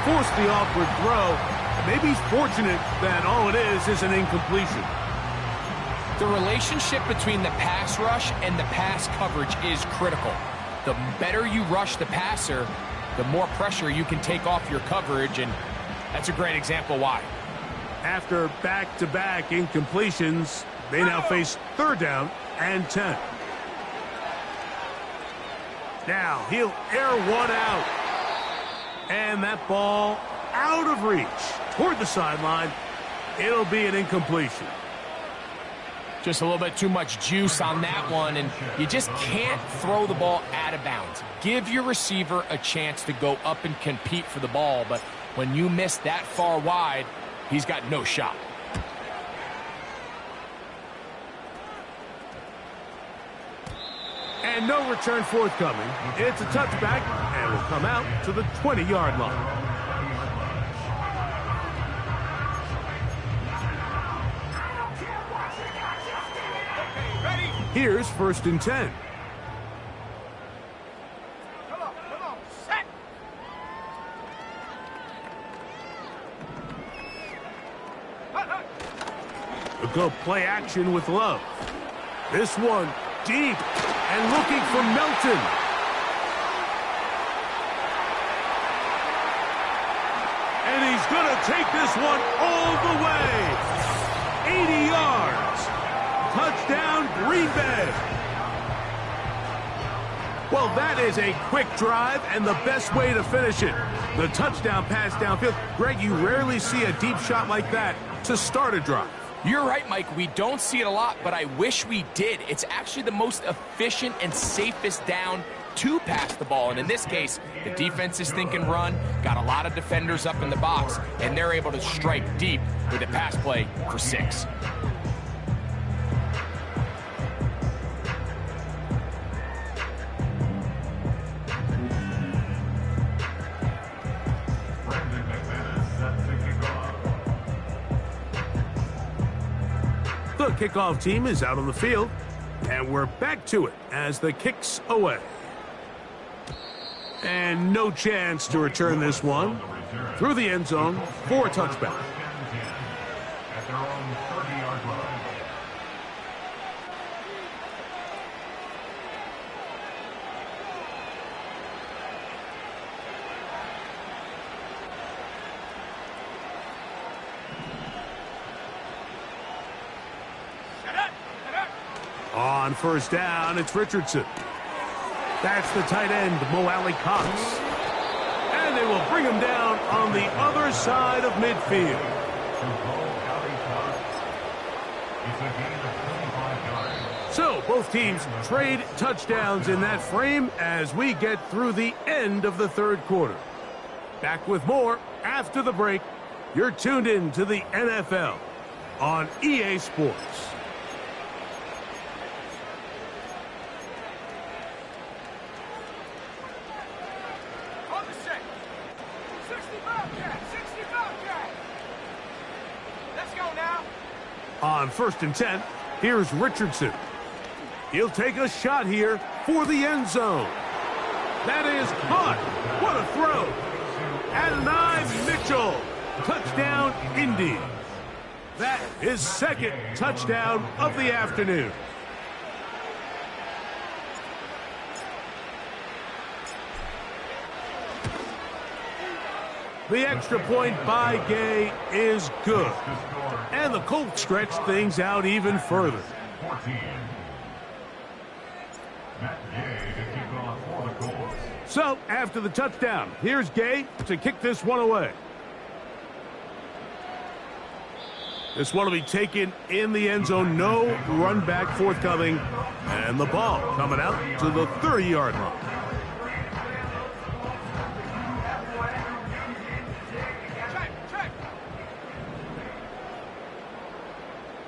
forced the awkward throw. Maybe he's fortunate that all it is an incompletion. The relationship between the pass rush and the pass coverage is critical. The better you rush the passer, the more pressure you can take off your coverage, and that's a great example why. After back-to-back incompletions, they now face 3rd down and 10. Now he'll air one out. And that ball out of reach toward the sideline. It'll be an incompletion. Just a little bit too much juice on that one, and you just can't throw the ball out of bounds. Give your receiver a chance to go up and compete for the ball, but when you miss that far wide, he's got no shot. And no return forthcoming. It's a touchback, and will come out to the 20-yard line. Here's 1st and 10. Come on, set. They'll go play action with Love. This one deep and looking for Melton. And he's going to take this one all the way. 80 yards. Touchdown, Green Bay. Well, that is a quick drive and the best way to finish it. The touchdown pass downfield. Greg, you rarely see a deep shot like that to start a drive. You're right, Mike. We don't see it a lot, but I wish we did. It's actually the most efficient and safest down to pass the ball. And in this case, the defense is thinking run, got a lot of defenders up in the box, and they're able to strike deep with a pass play for 6. The kickoff team is out on the field, and we're back to it as the kick's away. And no chance to return this one through the end zone for a touchback. At their own 30-yard line. On 1st down, it's Richardson. That's the tight end, Mo Alley-Cox. And they will bring him down on the other side of midfield. So both teams trade touchdowns in that frame as we get through the end of the 3rd quarter. Back with more after the break. You're tuned in to the NFL on EA Sports. On 1st and 10, here's Richardson. He'll take a shot here for the end zone. That is caught. What a throw. Adonai Mitchell. Touchdown, Indy. That is 2nd touchdown of the afternoon. The extra point by Gay is good. And the Colts stretch things out even further. 14. Matt Gay to kick off for the Colts. So, after the touchdown, here's Gay to kick this one away. This one will be taken in the end zone. No run back forthcoming. And the ball coming out to the 30-yard line.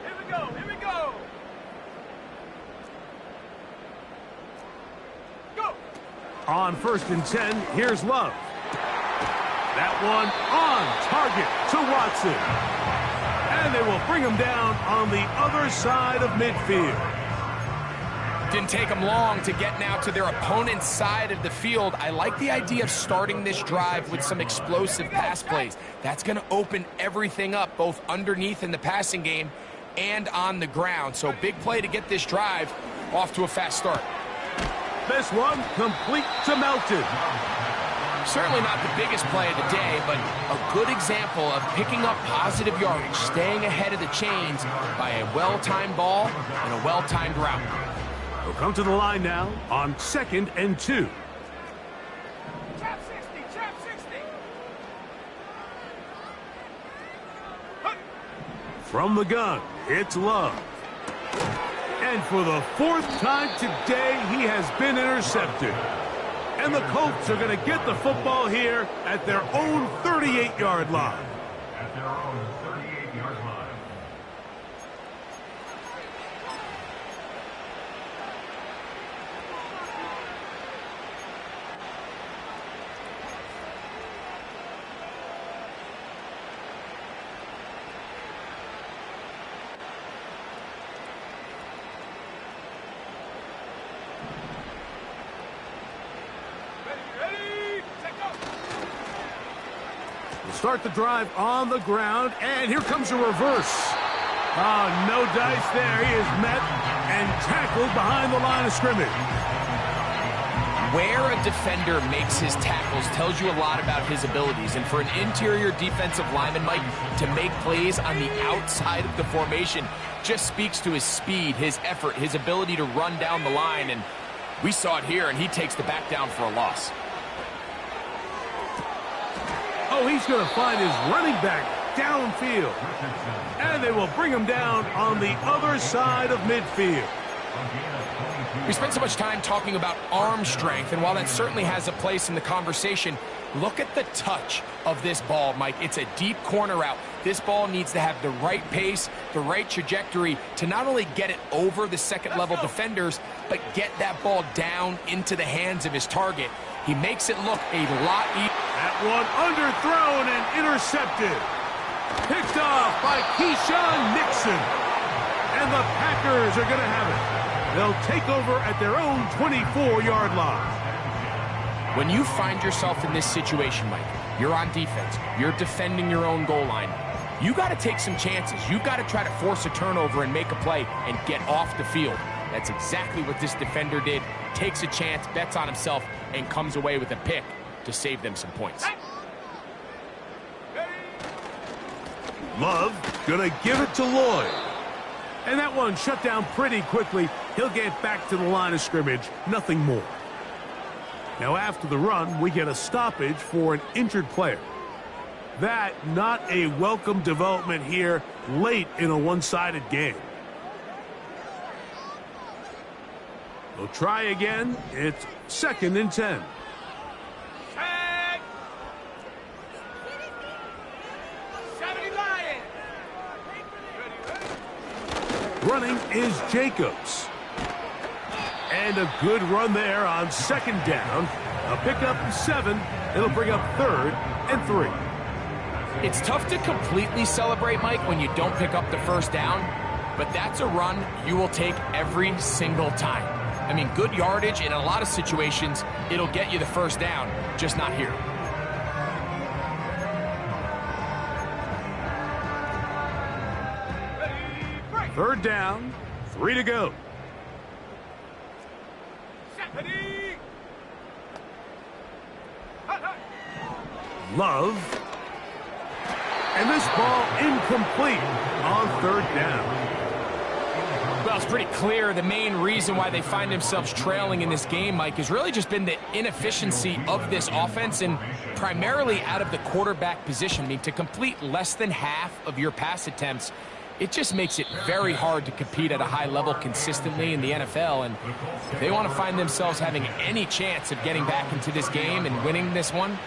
Here we go. On 1st and 10, here's Love. That one on target to Watson. And they will bring him down on the other side of midfield. Didn't take them long to get now to their opponent's side of the field. I like the idea of starting this drive with some explosive pass plays. That's going to open everything up, both underneath in the passing game and on the ground. So big play to get this drive off to a fast start. This one complete to Melton. Certainly not the biggest play of the day, but a good example of picking up positive yardage, staying ahead of the chains by a well-timed ball and a well-timed route. We'll come to the line now on 2nd and 2. Trap 60, trap 60. From the gun, it's Love. And for the 4th time today, he has been intercepted. And the Colts are going to get the football here at their own 38-yard line. At their own 38-yard line. Start the drive on the ground, and here comes a reverse. No dice there. He is met and tackled behind the line of scrimmage. Where a defender makes his tackles tells you a lot about his abilities. And for an interior defensive lineman, Mike, to make plays on the outside of the formation just speaks to his speed, his effort, his ability to run down the line. And we saw it here, and he takes the back down for a loss. Oh, he's going to find his running back downfield. And they will bring him down on the other side of midfield. We spent so much time talking about arm strength, and while that certainly has a place in the conversation, look at the touch of this ball, Mike. It's a deep corner route. This ball needs to have the right pace, the right trajectory to not only get it over the second-level defenders, but get that ball down into the hands of his target. He makes it look a lot easier. That one underthrown and intercepted. Picked off by Keyshawn Nixon. And the Packers are going to have it. They'll take over at their own 24-yard line. When you find yourself in this situation, Mike, you're on defense, you're defending your own goal line, you got to take some chances. You got to try to force a turnover and make a play and get off the field. That's exactly what this defender did. Takes a chance, bets on himself, and comes away with a pick to save them some points. Love gonna give it to Lloyd. And that one shut down pretty quickly. He'll get back to the line of scrimmage, nothing more. Now after the run, we get a stoppage for an injured player. That not a welcome development here late in a one-sided game. We'll try again. It's 2nd and 10. Check. 70 Lions. Running is Jacobs. And a good run there on 2nd down. A pickup 7. It'll bring up 3rd and 3. It's tough to completely celebrate, Mike, when you don't pick up the first down, but that's a run you will take every single time. I mean, good yardage in a lot of situations, it'll get you the first down, just not here. Ready, 3rd down, 3 to go. ready. Love. And this ball incomplete on 3rd down. Well, it's pretty clear the main reason why they find themselves trailing in this game, Mike, has really just been the inefficiency of this offense and primarily out of the quarterback position. I mean, to complete less than half of your pass attempts, it just makes it very hard to compete at a high level consistently in the NFL. And if they want to find themselves having any chance of getting back into this game and winning this one,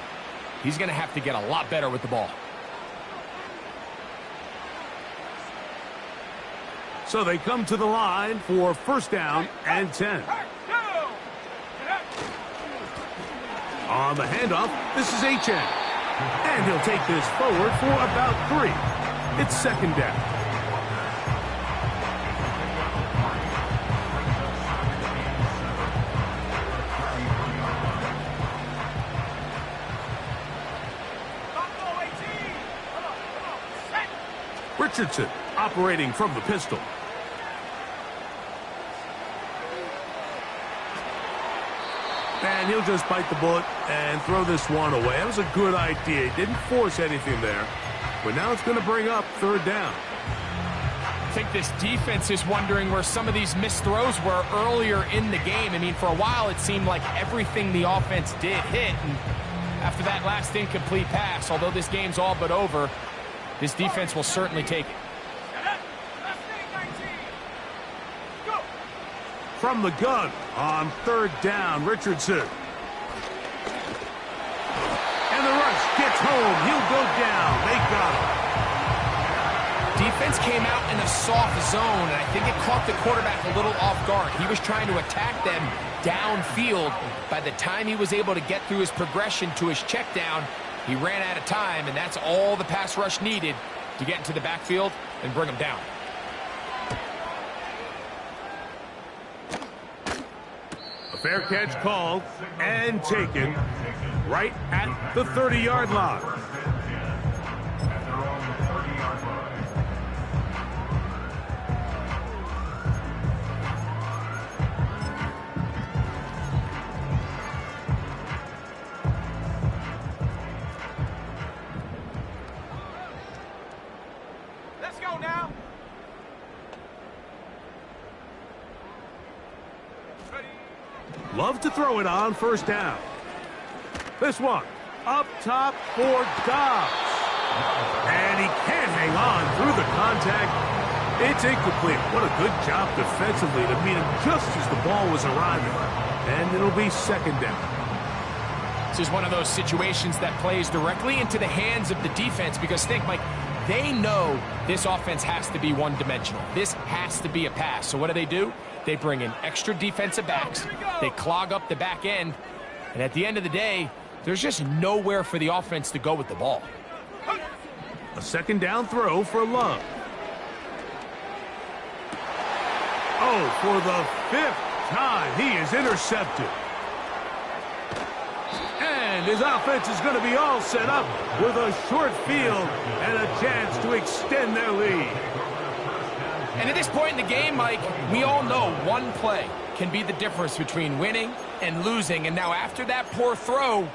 he's going to have to get a lot better with the ball. So they come to the line for 1st down and 10. On the handoff, this is HN. And he'll take this forward for about 3. It's second down. Richardson operating from the pistol. And he'll just bite the bullet and throw this one away. That was a good idea. He didn't force anything there. But now it's going to bring up third down. I think this defense is wondering where some of these missed throws were earlier in the game. I mean, for a while, it seemed like everything the offense did hit. And after that last incomplete pass, although this game's all but over, this defense will certainly take it. From the gun on third down, Richardson. And the rush gets home. He'll go down. They got him. Defense came out in a soft zone, and I think it caught the quarterback a little off guard. He was trying to attack them downfield. By the time he was able to get through his progression to his check down, he ran out of time, and that's all the pass rush needed to get into the backfield and bring him down. A fair catch called and taken right at the 30-yard line. Love to throw it on first down. This one up top for Dobbs. And he can't hang on through the contact. It's incomplete. What a good job defensively to meet him just as the ball was arriving. And it'll be second down. This is one of those situations that plays directly into the hands of the defense because think, Mike, they know this offense has to be one-dimensional. This has to be a pass. So what do? They bring in extra defensive backs. They clog up the back end. And at the end of the day, there's just nowhere for the offense to go with the ball. A second down throw for Love. Oh, for the 5th time, he is intercepted. And his offense is going to be all set up with a short field and a chance to extend their lead. And at this point in the game, Mike, we all know one play can be the difference between winning and losing. And now after that poor throw,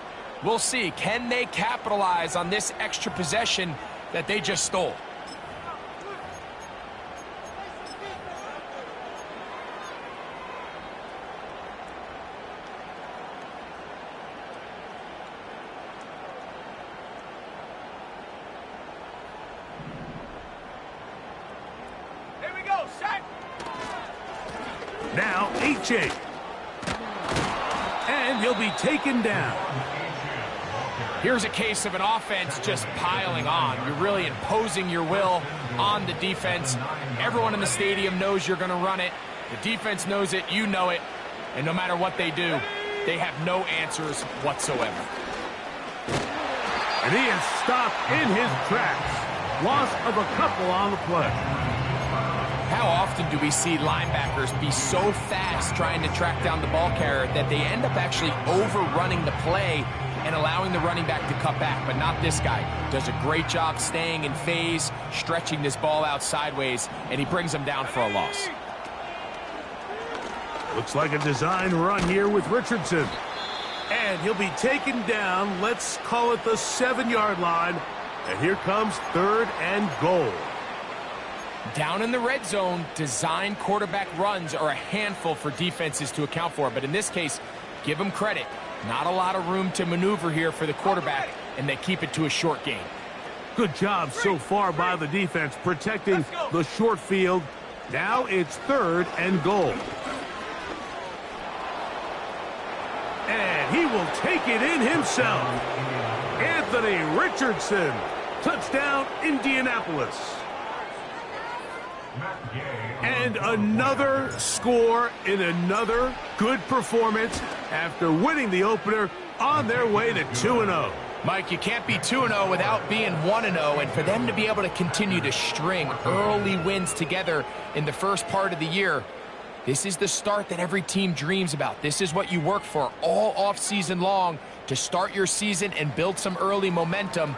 we'll see, can they capitalize on this extra possession that they just stole? Now, H.A. And he'll be taken down. Here's a case of an offense just piling on. You're really imposing your will on the defense. Everyone in the stadium knows you're going to run it. The defense knows it, you know it. And no matter what they do, they have no answers whatsoever. And he is stopped in his tracks. Loss of a couple on the play. How often do we see linebackers be so fast trying to track down the ball carrier that they end up actually overrunning the play and allowing the running back to cut back? But not this guy. Does a great job staying in phase, stretching this ball out sideways, and he brings him down for a loss. Looks like a design run here with Richardson. And he'll be taken down, let's call it the 7-yard line. And here comes 3rd and goal. Down in the red zone, design quarterback runs are a handful for defenses to account for. But in this case, give them credit. Not a lot of room to maneuver here for the quarterback, and they keep it to a short game. Good job so far by the defense protecting the short field. Now it's 3rd and goal. And he will take it in himself. Anthony Richardson. Touchdown, Indianapolis. And another score in another good performance. After winning the opener, on their way to 2-0. Mike, you can't be 2-0 without being 1-0, and for them to be able to continue to string early wins together in the first part of the year, this is the start that every team dreams about. This is what you work for all offseason long to start your season and build some early momentum.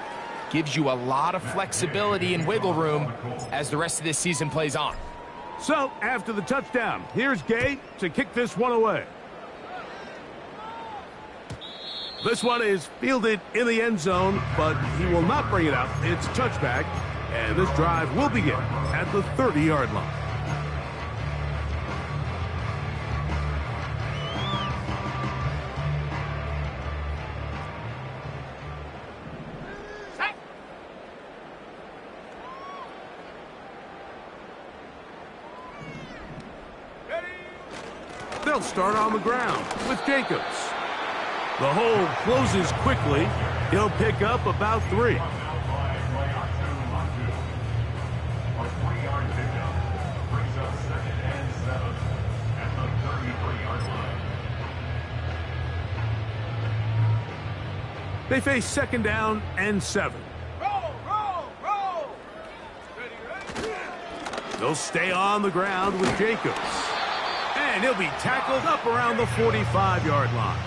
Gives you a lot of flexibility and wiggle room as the rest of this season plays on. So, after the touchdown, here's Gay to kick this one away. This one is fielded in the end zone, but he will not bring it out. It's a touchback, and this drive will begin at the 30-yard line. They'll start on the ground with Jacobs. The hole closes quickly. He'll pick up about 3. They face 2nd down and 7. Roll! They'll stay on the ground with Jacobs. And he'll be tackled up around the 45-yard line.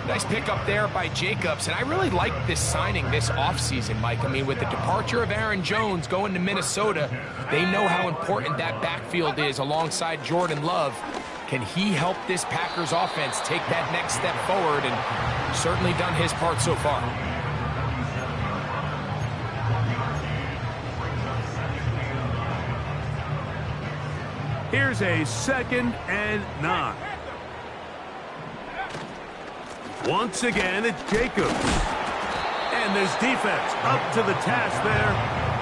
Nice pickup there by Jacobs, and I really like this signing this offseason, Mike. I mean, with the departure of Aaron Jones going to Minnesota, they know how important that backfield is alongside Jordan Love. Can he help this Packers offense take that next step forward? And certainly done his part so far. Here's a 2nd and 9. Once again, it's Jacobs. And this defense up to the task there.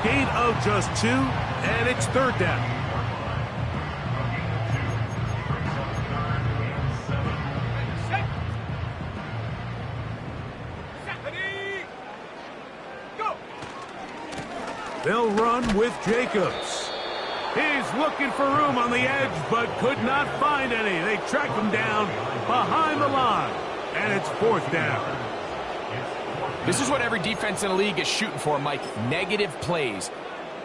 Gain of just 2, and it's 3rd down. They'll run with Jacobs. He's looking for room on the edge, but could not find any. They track him down behind the line. And it's 4th down. This is what every defense in the league is shooting for, Mike. Negative plays.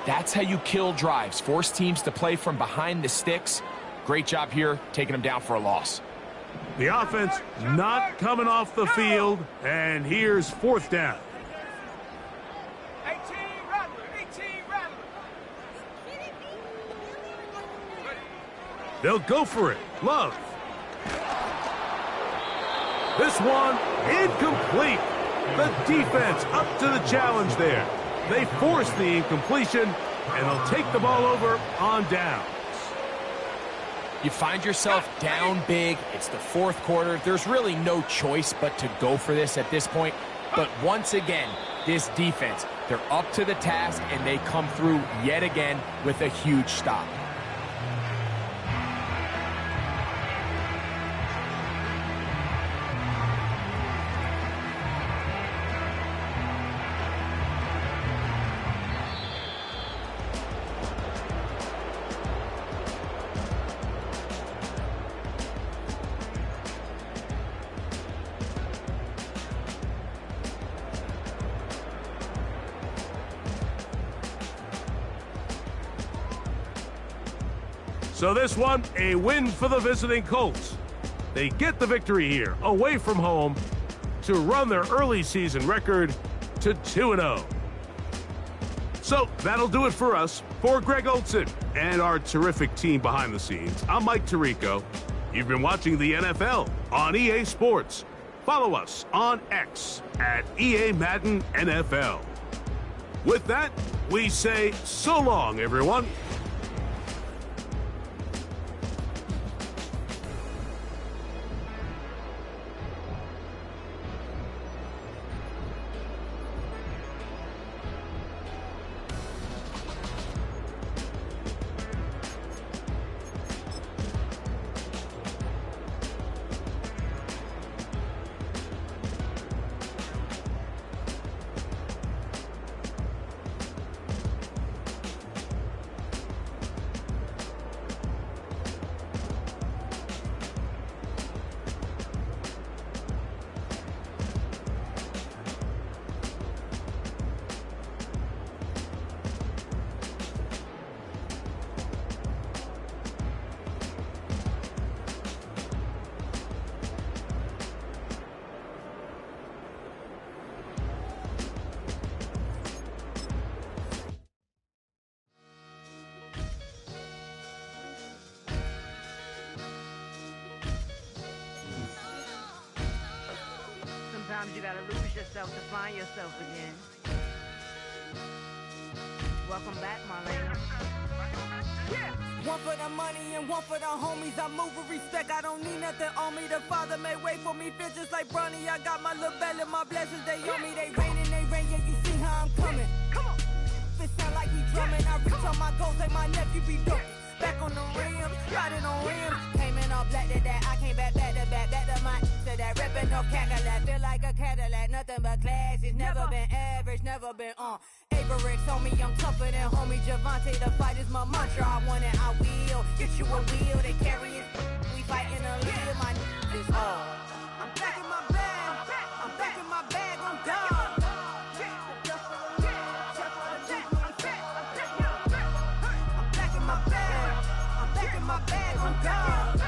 That's how you kill drives. Force teams to play from behind the sticks. Great job here, taking them down for a loss. The offense not coming off the field. And here's 4th down. 18 Rattler. They'll go for it. Love. This one incomplete. The defense up to the challenge there. They force the incompletion, and they'll take the ball over on downs. You find yourself down big. It's the 4th quarter. There's really no choice but to go for this at this point. But once again, this defense, they're up to the task, and they come through yet again with a huge stop. So this one, a win for the visiting Colts. They get the victory here, away from home, to run their early season record to 2-0. So that'll do it for us. For Greg Olson and our terrific team behind the scenes, I'm Mike Tirico. You've been watching the NFL on EA Sports. Follow us on X at EA Madden NFL. With that, we say so long, everyone. Sometimes you gotta lose yourself to find yourself again. Welcome back, Marlena. Yeah. One for the money and one for the homies. I move with respect, I don't need nothing on me. The Father may wait for me, feel just like Bronny. I got my little belly, my blessings, they on me. They rain and they rain, yeah, you see how I'm coming. Come on. It sound like we drumming. I reach on my goals like my nephew be dope. Back on the rim, riding on rims. Came in all black to that, I came back to back to my to that ripping no Cadillac. Feel like a Cadillac, nothing but class. It's never been average, never been on. Averix on me, I'm tougher than homie Javante. The fight is my mantra, I want it, I will. Get you a wheel, they carry it. We fighting a little, my is all. I'm back in my bag. I'm back in my bag on God. My bag on God.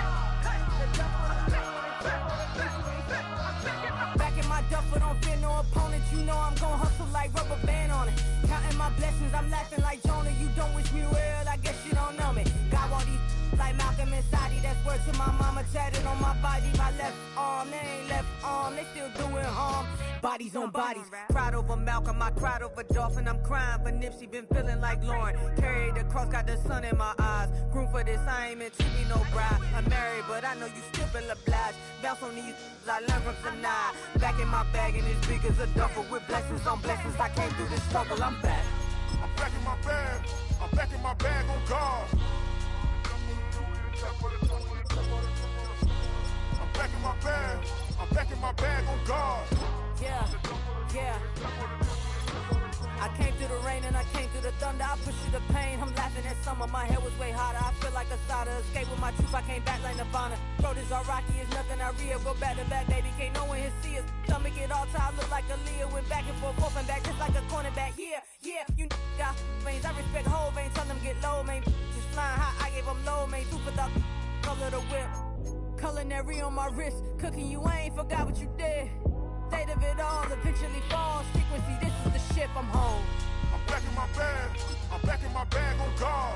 Back in my duffel, don't fear no opponent. You know I'm gon' hustle like rubber band on it. Counting my blessings, I'm laughing like Jonah. You don't wish me well, I guess you don't know me. Got all these like Malcolm and Sadie. That's word to my mama, tatted on my body. My left arm, they ain't left arm, they still doing harm. Bodies on bodies, cried over Malcolm, I cried over Dolphin. I'm crying for Nipsey, been feeling like Lauren. Carried the cross, got the sun in my eyes. Room for this, I ain't meant to be no bride. I'm married, but I know you still feel obliged. Bounce on these, I learned from tonight. Back in my bag and as big as a duffel with blessings on blessings. I came through this struggle, I'm back. I'm back in my bag, I'm back in my bag on God. I'm back in my bag, I'm back in my bag on God. Yeah, yeah. I came through the rain and I came through the thunder. I pushed through the pain, I'm laughing at summer. My hair was way hotter, I feel like a starter. Escape with my truth, I came back like Nirvana. Road is all rocky, it's nothing I real. Go back to back, baby, can't no one here see us. Stomach get all tired, look like a Leah. Went back and forth and back, just like a cornerback. Yeah, yeah, you got veins, I respect whole veins. Tell them get low, man. Just flying high, I gave them low, man. Two for the color the whip. Culinary on my wrist, cooking you, I ain't forgot what you did. State of it all, eventually falls. Frequency, this is the ship, I'm home. I'm back in my bag, I'm back in my bag on God.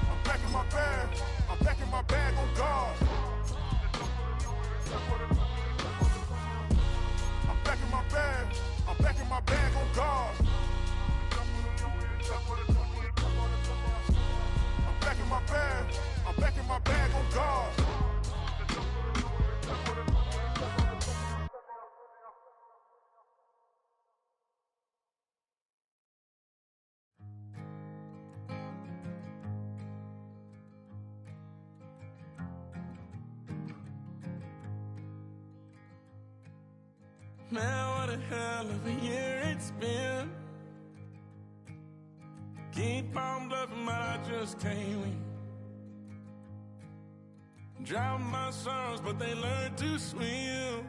I'm back in my bag, I'm back in my bag on God. I'm back in my bag, I'm back in my bag on God. I'm back in my bag, I'm back in my bag on God. Man, what a hell of a year it's been. Keep on bluffing, but I just can't win. Drown my sorrows, but they learn to swim.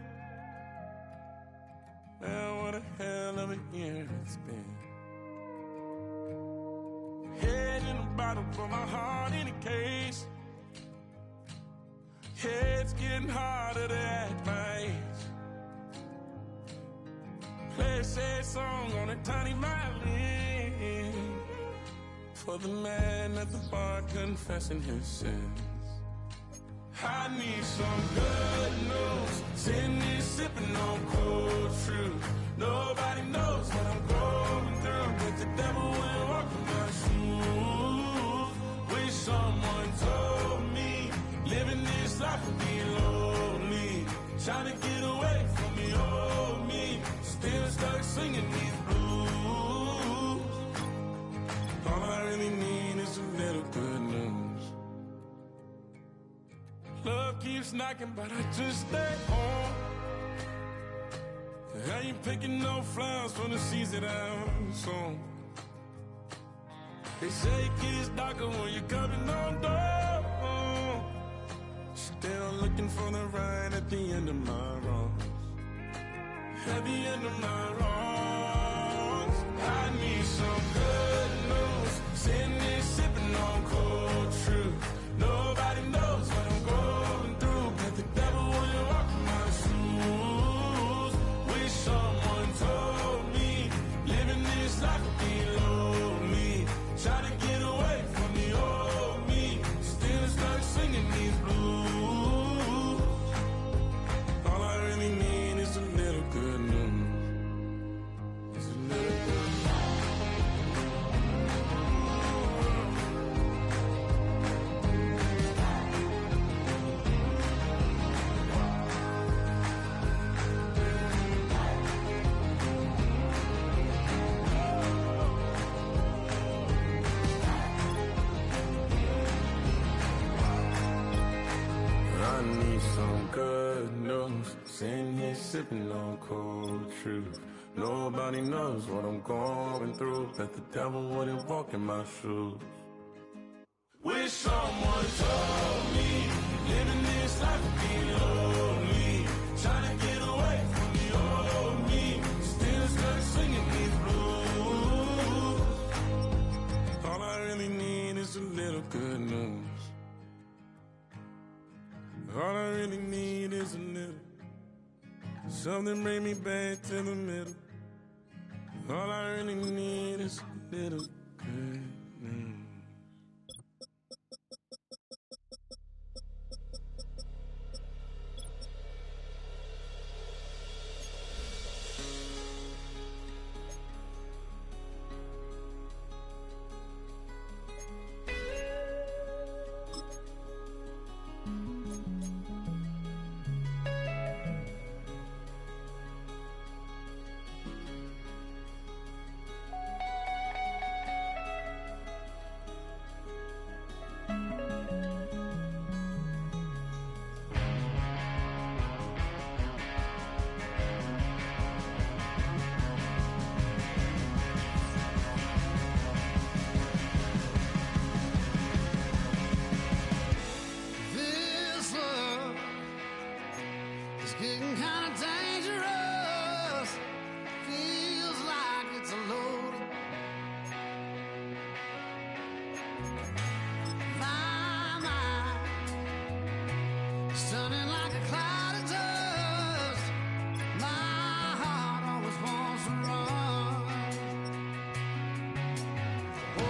Man, what a hell of a year it's been. Head in a bottle, for my heart in a case. Yeah, it's getting harder to act my age. Play a sad song on a tiny violin for the man at the bar confessing his sins. I need some good news. Sitting here sipping on cold truth. Nobody knows what I'm going through, but the devil will walk in my shoes. Wish someone told me living this life would be lonely. Trying to get away from the old me. Still stuck singing these blues. All I really need is a little good news. Love keeps knocking, but I just stay home. I ain't picking no flowers from the seeds that I've sown. They say it gets darker when you're coming on door. Still looking for the right at the end of my wrongs. At the end of my wrongs, I need some good news. Sitting here sipping on cold truth. Nobody knows what I'm going through, but the devil will walk in my shoes. Wish someone told me living this life would be lonely. Try to get away from the old me. Still stuck singing these blues. some good news. Sitting here sipping on cold truth. Nobody knows what I'm going through. Bet the devil wouldn't walk in my shoes. Wish someone told me living this life would be lonely. Trying to get away from the old me. Still stuck singing these blues. All I really need is a little good news. All I really need is a little. Something bring me back to the middle. All I really need is a little good news. Getting kind of dangerous. Feels like it's a load. My mind stunning like a cloud of dust. My heart always wants to run. Oh,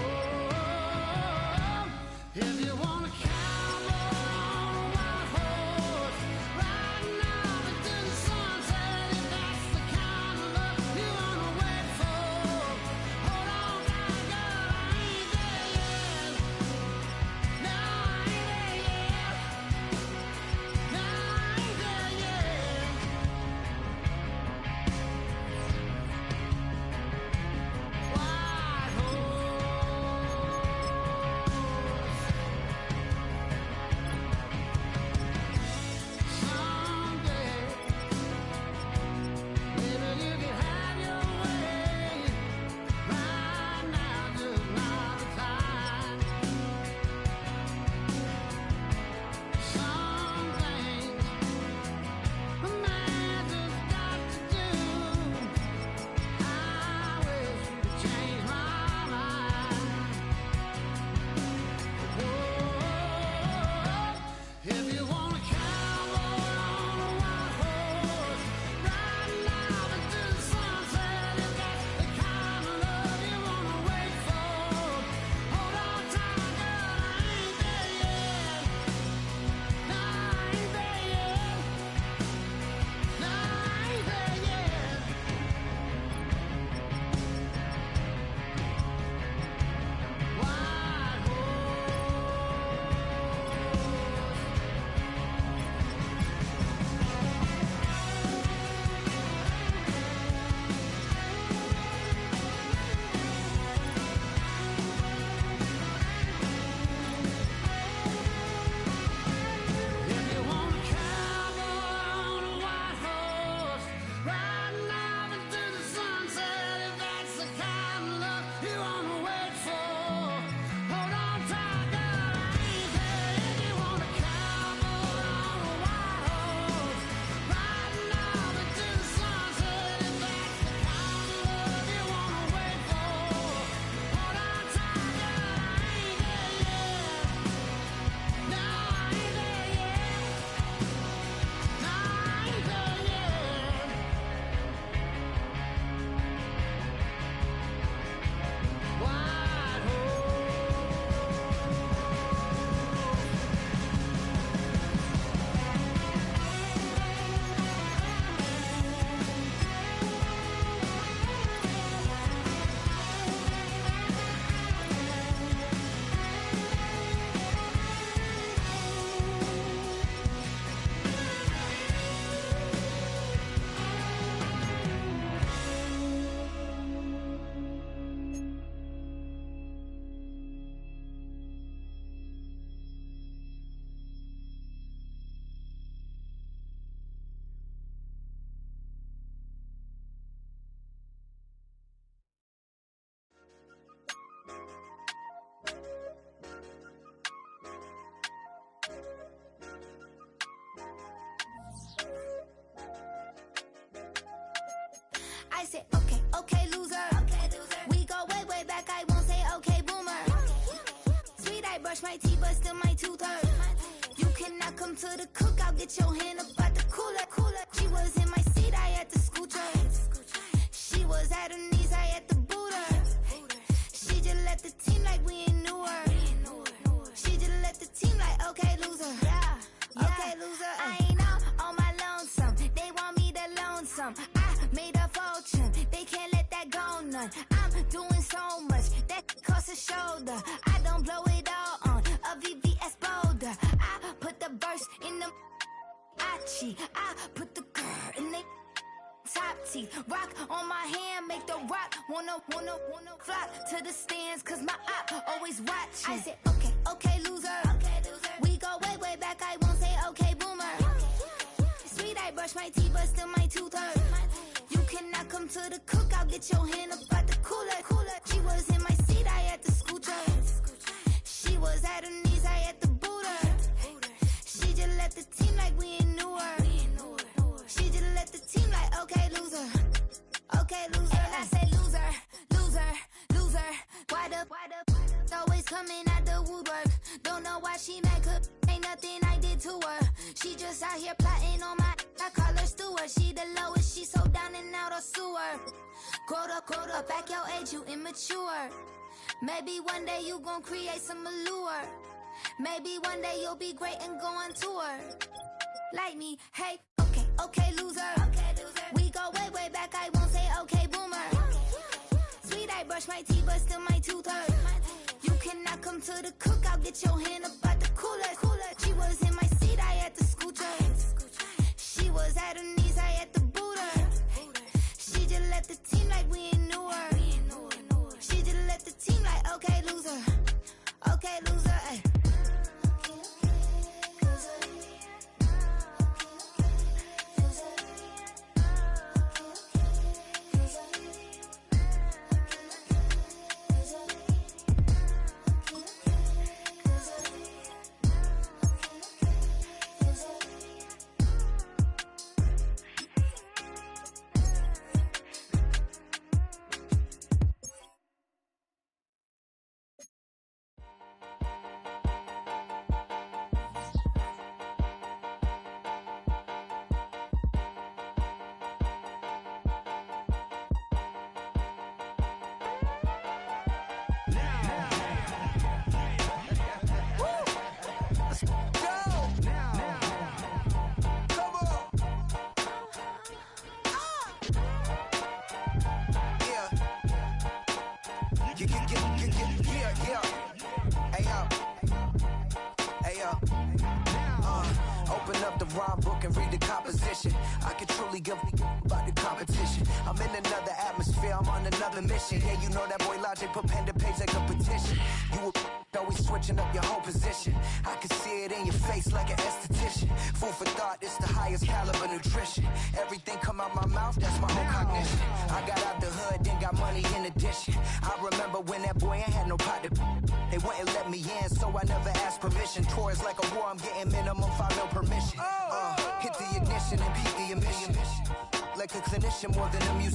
if you want to count on a wild horse, right now. I said, okay, okay, loser. We go way, way back, I won't say okay, boomer. Sweet, I brush my teeth, but still my tooth hurt. You cannot come to the cookout, get your hand up at the cooler. She was in my seat, I had to scoot her. She was at her knees, I had to boot her. She just left the team like we ain't knew her. She just left the team like, okay, loser. Okay, loser. I ain't out on my lonesome. They want me to loan some. I made a fortune. They can't let that go none. I'm doing so much that costs a shoulder. I don't blow it all on a VVS boulder. I put the verse in the Achi. I put the girl in the top teeth. Rock on my hand, make the rock wanna flock to the stands, cause my op always watching. I said, okay, okay, loser. We go way, way back, I won't say okay, boomer. Sweet, I brush my teeth, but still my tooth hurt. You cannot come to the cookout, get your hand up at the cooler. She was in my seat, I had to scoot her. She was at her knees, I had to boot her. She just left the team like we ain't knew her. She just left the team like, okay, loser. Okay, loser. And I say loser, loser, loser. Why the always coming out the woodwork? Don't know why she mad, cause ain't nothing I did to her. She just out here plotting on my, I call her steward. She the lowest, she so down and out of sewer. Quota, back your age, you immature. Maybe one day you gon' create some allure. Maybe one day you'll be great and go on tour. Like me, hey, okay, okay, loser. We go way, way back, I won't say okay, boomer. Sweet, I brush my teeth, but still my tooth hurt. You cannot come to the cookout, get your hand up at the cooler. She was in my seat, I had to scoot her. She was at her knees, I had to boot her. She just left the team like we ain't knew her. She just left the team like, okay, loser. Okay, loser, ay. Open up the rhyme book and read the composition. I can truly give about the competition. I'm in another atmosphere, I'm on another mission. Yeah, you know that boy Logic put pen to page like a petition. You always switching up your whole position. I can see it in your face like an esthetician. Food for thought, it's the highest caliber nutrition. Everything come out my mouth, that's my whole cognition. I got out the hood, then got money in addition. I remember when that boy ain't had no pot to. They wouldn't let me in, so I never asked permission. Tours like a war, I'm getting minimum 5 mil permission. Hit the ignition and beat the emission. Like a clinician more than a musician.